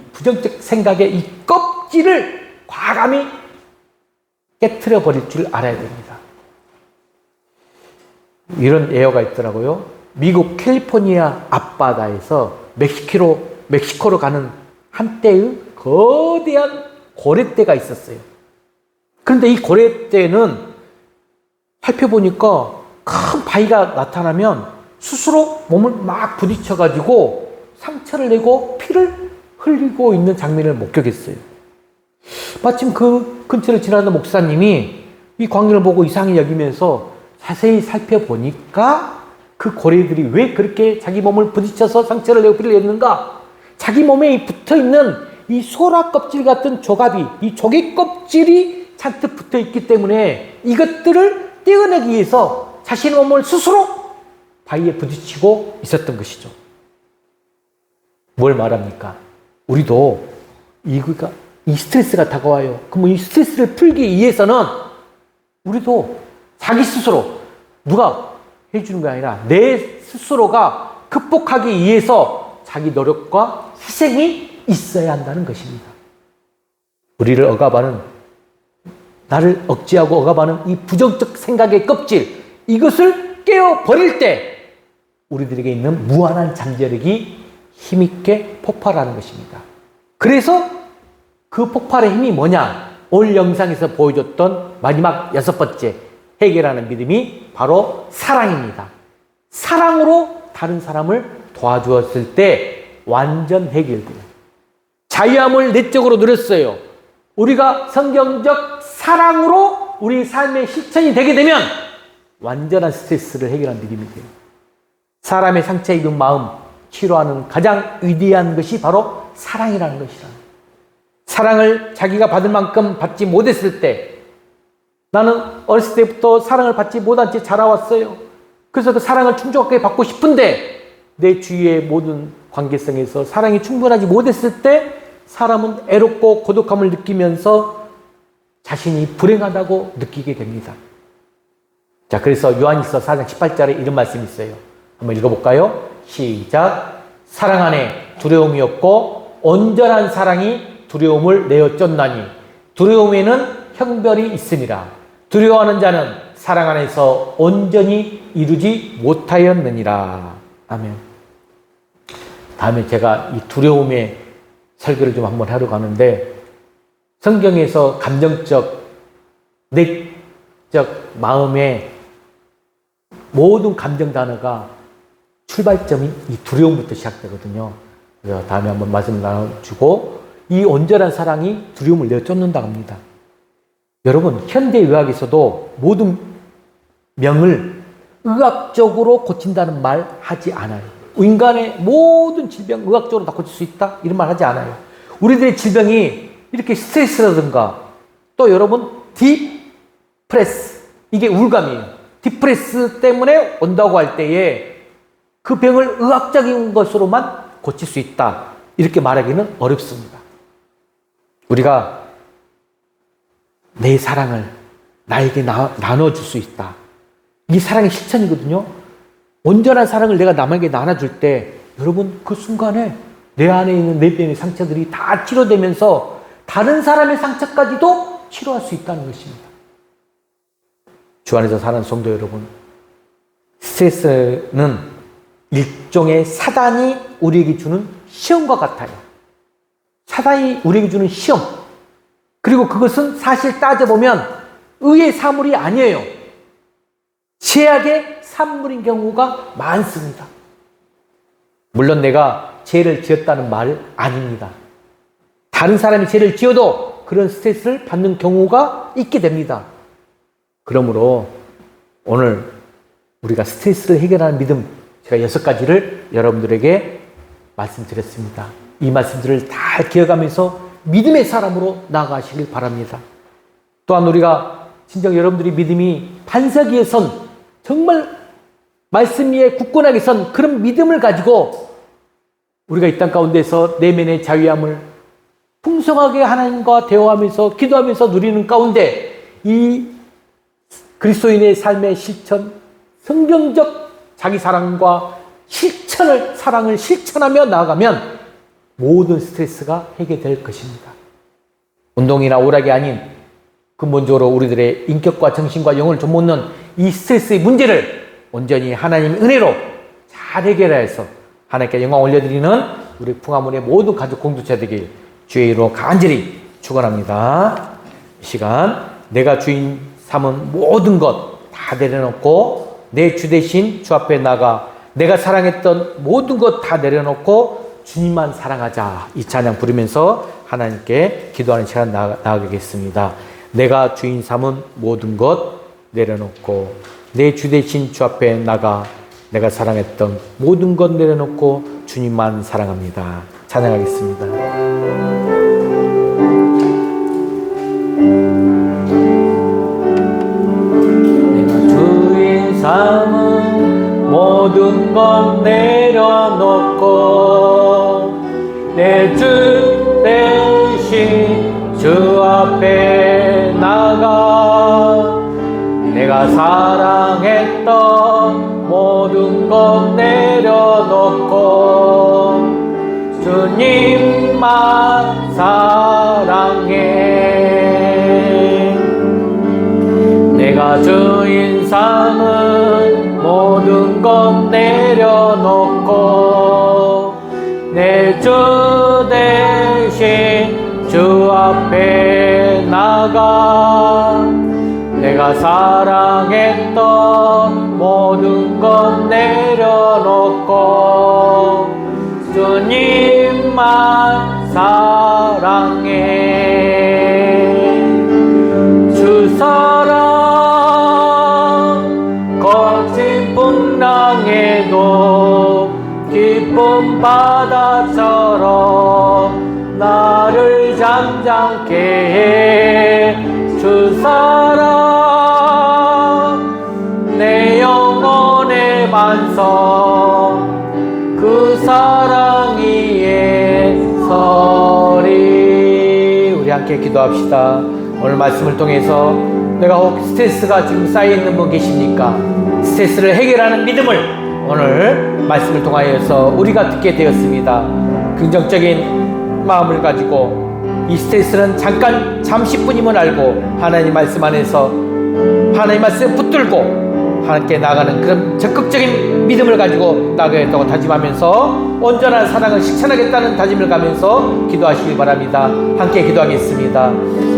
껍질을 과감히 깨트려 버릴 줄 알아야 됩니다. 이런 예어가 있더라고요. 미국 캘리포니아 앞바다에서 멕시코로 가는 한때의 거대한 고래떼가 있었어요. 그런데 이 고래떼는 살펴보니까 큰 바위가 나타나면 스스로 몸을 막 부딪혀가지고 상처를 내고 피를 흘리고 있는 장면을 목격했어요. 마침 그 근처를 지나던 목사님이 이 광경을 보고 이상히 여기면서 자세히 살펴보니까 그 고래들이 왜 그렇게 자기 몸을 부딪혀서 상처를 내고 피를 내는가? 자기 몸에 붙어있는 이 소라 껍질 같은 조갑이, 이 조개 껍질이 잔뜩 붙어 있기 때문에 이것들을 떼어내기 위해서 자신의 몸을 스스로 바위에 부딪히고 있었던 것이죠. 뭘 말합니까? 우리도 이 스트레스가 다가와요. 그럼 이 스트레스를 풀기 위해서는 우리도 자기 스스로 누가 해주는 게 아니라 내 스스로가 극복하기 위해서 자기 노력과 희생이 있어야 한다는 것입니다. 우리를 억압하는, 나를 억제하고 억압하는 이 부정적 생각의 껍질, 이것을 깨어버릴 때 우리들에게 있는 무한한 잠재력이 힘있게 폭발하는 것입니다. 그래서 그 폭발의 힘이 뭐냐? 오늘 영상에서 보여줬던 마지막 6번째 해결하는 믿음이 바로 사랑입니다. 사랑으로 다른 사람을 도와주었을 때 완전 해결돼요. 자유함을 내적으로 누렸어요. 우리가 성경적 사랑으로 우리 삶의 실천이 되게 되면 완전한 스트레스를 해결하는 믿음이 돼요. 사람의 상처 입은 마음 치료하는 가장 위대한 것이 바로 사랑이라는 것이다. 사랑을 자기가 받을 만큼 받지 못했을 때, 나는 어렸을 때부터 사랑을 받지 못한 채 자라왔어요. 그래서 그 사랑을 충족하게 받고 싶은데 내 주위의 모든 관계성에서 사랑이 충분하지 못했을 때 사람은 애롭고 고독함을 느끼면서 자신이 불행하다고 느끼게 됩니다. 자, 그래서 요한일서 4장 18절에 이런 말씀이 있어요. 한번 읽어볼까요? 시작. 사랑 안에 두려움이 없고 온전한 사랑이 두려움을 내어 쫓나니 두려움에는 형벌이 있음이라. 두려워하는 자는 사랑 안에서 온전히 이루지 못하였느니라. 아멘. 다음에 제가 이 두려움의 설교를 좀 한번 하려고 하는데, 성경에서 감정적, 내적 마음의 모든 감정 단어가 출발점이 이 두려움부터 시작되거든요. 그래서 다음에 한번 말씀 나눠주고, 이 온전한 사랑이 두려움을 내쫓는다고 합니다. 여러분, 현대의학에서도 모든 병을 의학적으로 고친다는 말 하지 않아요. 인간의 모든 질병 의학적으로 다 고칠 수 있다? 이런 말 하지 않아요. 우리들의 질병이 이렇게 스트레스라든가, 또 여러분 디프레스, 이게 우울감이에요. 디프레스 때문에 온다고 할 때에 그 병을 의학적인 것으로만 고칠 수 있다, 이렇게 말하기는 어렵습니다. 우리가 내 사랑을 나에게 나눠줄 수 있다. 이 사랑의 실천이거든요. 온전한 사랑을 내가 남에게 나눠줄 때 여러분, 그 순간에 내 안에 있는 내 병의 상처들이 다 치료되면서 다른 사람의 상처까지도 치료할 수 있다는 것입니다. 주 안에서 사는 성도 여러분, 스트레스는 일종의 사단이 우리에게 주는 시험과 같아요. 사단이 우리에게 주는 시험. 그리고 그것은 사실 따져보면 의의 사물이 아니에요. 죄악의 산물인 경우가 많습니다. 물론 내가 죄를 지었다는 말 아닙니다. 다른 사람이 죄를 지어도 그런 스트레스를 받는 경우가 있게 됩니다. 그러므로 오늘 우리가 스트레스를 해결하는 믿음, 제가 6가지를 여러분들에게 말씀드렸습니다. 이 말씀들을 다 기억하면서 믿음의 사람으로 나아가시길 바랍니다. 또한 우리가 진정 여러분들이 믿음이 반석 위에 선, 정말 말씀 위에 굳건하게 선 그런 믿음을 가지고 우리가 이 땅 가운데서 내면의 자유함을 풍성하게 하나님과 대화하면서 기도하면서 누리는 가운데 이 그리스도인의 삶의 실천, 성경적 자기 사랑과 사랑을 실천하며 나아가면 모든 스트레스가 해결될 것입니다. 운동이나 오락이 아닌 근본적으로 우리들의 인격과 정신과 영혼을 좀먹는 이 스트레스의 문제를 온전히 하나님의 은혜로 잘 해결해서 하나님께 영광 올려드리는 우리 풍화문의 모든 가족 공동체 되길 주의 이름으로 간절히 축원합니다. 이 시간 내가 주인 삼은 모든 것 다 내려놓고 내 주 대신 주 앞에 나가 내가 사랑했던 모든 것 다 내려놓고 주님만 사랑하자. 이 찬양 부르면서 하나님께 기도하는 시간 나가겠습니다. 내가 주인 삼은 모든 것 내려놓고 내 주 대신 주 앞에 나가 내가 사랑했던 모든 것 내려놓고 주님만 사랑합니다. 찬양하겠습니다. 내가 주인 삼은 모든 것 내려놓고 내 주 대신 주 앞에 나가 내가 사랑했던 모든 것 내려놓고 주님만 사랑해. 내가 주인 삼은 모든 것 내려놓고 내 주 대신 주 앞에 나가 내가 사랑했던 모든 것 내려놓고 주님만 사랑해. 주 사랑 거친 풍랑에도 깊은 바다처럼 나를 잠잠케 해. 주 사랑 내 영혼의 반성 그 사랑 위에 서리. 우리 함께 기도합시다. 오늘 말씀을 통해서 내가 혹 스트레스가 지금 쌓여있는 분 계십니까? 스트레스를 해결하는 믿음을 오늘 말씀을 통하여서 우리가 듣게 되었습니다. 긍정적인 마음을 가지고 이 스트레스는 잠깐 잠시뿐임을 알고 하나님 말씀 안에서 하나님 말씀에 붙들고 하나님께 나가는 그런 적극적인 믿음을 가지고 나가겠다고 다짐하면서 온전한 사랑을 실천하겠다는 다짐을 가면서 기도하시기 바랍니다. 함께 기도하겠습니다.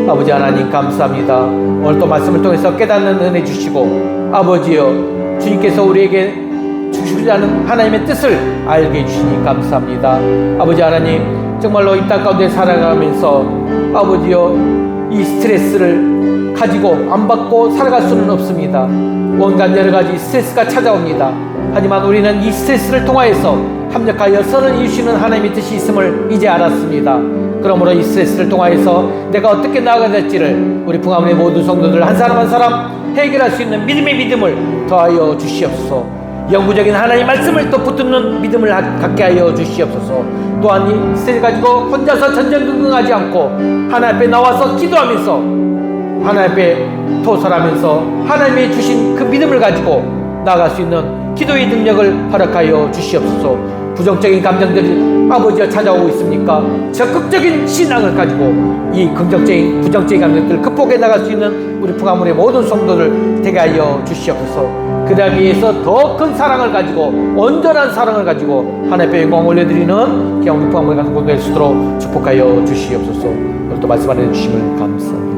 아버지 하나님 감사합니다. 오늘 또 말씀을 통해서 깨닫는 은혜 주시고 아버지여 주님께서 우리에게 주시려는 하나님의 뜻을 알게 해주시니 감사합니다. 아버지 하나님 정말로 이 땅 가운데 살아가면서 아버지여 이 스트레스를 가지고 안 받고 살아갈 수는 없습니다. 온갖 여러 가지 스트레스가 찾아옵니다. 하지만 우리는 이 스트레스를 통하여서 합력하여 선을 이루시는 하나님의 뜻이 있음을 이제 알았습니다. 그러므로 이 스트레스를 통하여서 내가 어떻게 나아가야 될지를 우리 풍화문의 모든 성도들 한 사람 한 사람 해결할 수 있는 믿음의 믿음을 더하여 주시옵소서. 영구적인 하나님의 말씀을 또 붙드는 믿음을 갖게 하여 주시옵소서. 또한 이 스트레스 가지고 혼자서 전전긍긍하지 않고 하나님 앞에 나와서 기도하면서 하나님 앞에 토설하면서 하나님이 주신 그 믿음을 가지고 나아갈 수 있는 기도의 능력을 허락하여 주시옵소서. 부정적인 감정들이 아버지와 찾아오고 있습니까? 적극적인 신앙을 가지고 이 긍정적인 부정적인 감정들을 극복해 나갈 수 있는 우리 풍화문의 모든 성도들 되게 하여 주시옵소서. 그러기 위해서 더 큰 사랑을 가지고 온전한 사랑을 가지고 하나님의 영광을 올려드리는 귀한 우리 풍화문의 가족 될 수 있도록 축복하여 주시옵소서. 오늘 또 말씀 안해 주심을 감사합니다.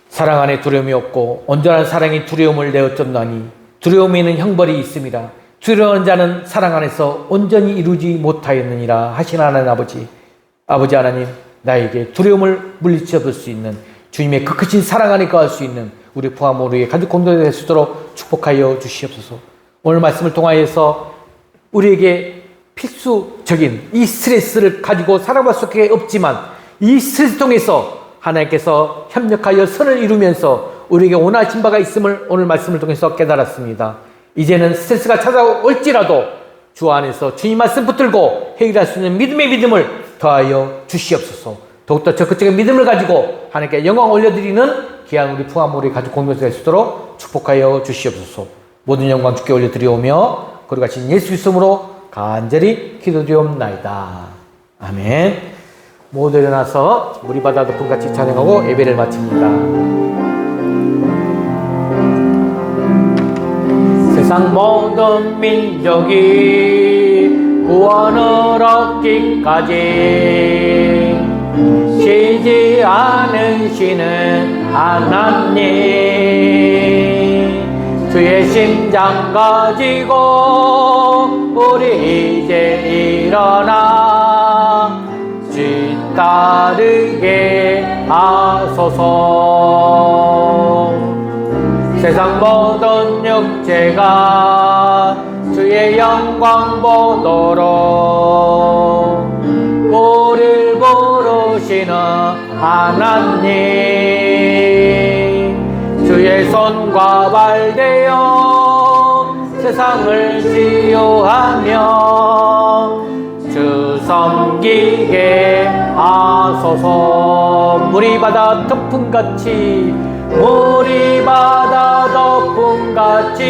사랑 안에 두려움이 없고 온전한 사랑이 두려움을 내어쫓나니 두려움에는 형벌이 있습니다. 두려워하는 자는 사랑 안에서 온전히 이루지 못하였느니라 하신 하나님 아버지 하나님 나에게 두려움을 물리쳐볼 수 있는 주님의 그 크신 사랑 안에 거할 수 있는 우리 부하모르의 가족 공동체 될 수 있도록 축복하여 주시옵소서. 오늘 말씀을 통하여서 우리에게 필수적인 이 스트레스를 가지고 살아갈 수밖에 없지만 이 스트레스 통해서 하나님께서 협력하여 선을 이루면서 우리에게 원하신 바가 있음을 오늘 말씀을 통해서 깨달았습니다. 이제는 스트레스가 찾아올지라도 주 안에서 주님 말씀 붙들고 해결할 수 있는 믿음의 믿음을 더하여 주시옵소서. 더욱더 적극적인 믿음을 가지고 하나님께 영광 올려드리는 귀한 우리 풍화모리 가족 공동체 될 수 있도록 축복하여 주시옵소서. 모든 영광 주께 올려드리오며 거룩하신 예수 그리스도로 간절히 기도드리옵나이다. 아멘. 모두 일어나서 무리바다 높음같이 찬양하고 예배를 마칩니다. 세상 모든 민족이 구원을 얻기까지 쉬지 않으시는 하나님, 주의 심장 가지고 우리 이제 일어나 뒤따르게 하소서. 세상 모든 육체가 주의 영광 보도록 우리를 부르시는 하나님, 주의 손과 발 되어 세상을 치유하며 주 섬기게 하소서. 물이 바다 덮음같이, 물이 바다 덮음같이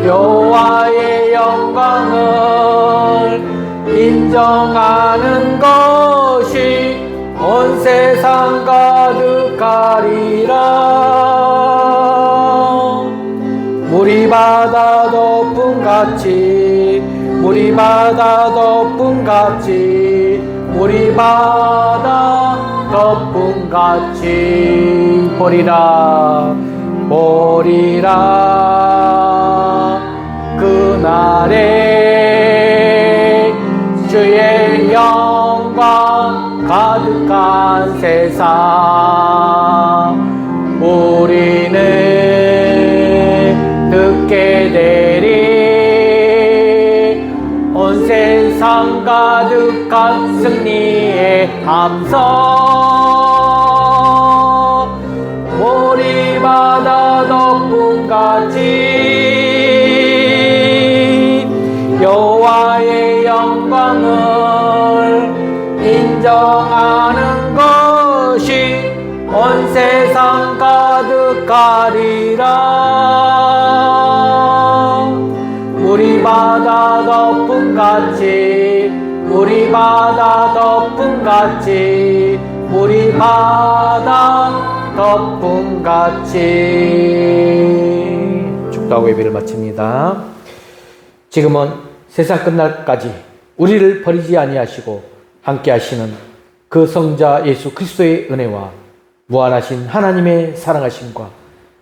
여호와의 영광을 인정하는 것이 온 세상 가득하리라. 물이 바다 덮음같이, 물이 바다 덮음같이, 물이 바다 덮음같이 보리라, 보리라. 그날에 주의 영광 가득한 세상 우리는 듣게 되리. 온 세상 가득한 승리의 함성, 물이 바다 덮음같이 여호와의 영광을 인정하는 것이 온 세상 가득하리라. 물이 바다 덮음같이, 물이 바다 덮음같이, 물이 바다 덮음같이. 축도하고 예배를 마칩니다. 지금은 세상 끝날까지 우리를 버리지 아니하시고 함께 하시는 그 성자 예수 그리스도의 은혜와 무한하신 하나님의 사랑하심과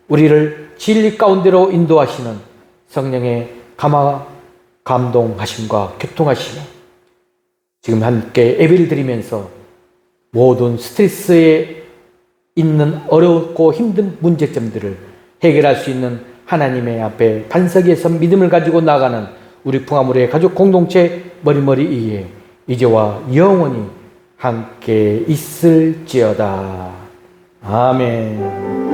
우리를 진리 가운데로 인도하시는 성령의 감동하심과 교통하심에 지금 함께 예배를 드리면서 모든 스트레스에 있는 어렵고 힘든 문제점들을 해결할 수 있는 하나님의 앞에 반석에서 믿음을 가지고 나가는 우리 풍화물의 가족 공동체 머리머리 이에 이제와 영원히 함께 있을지어다. 아멘.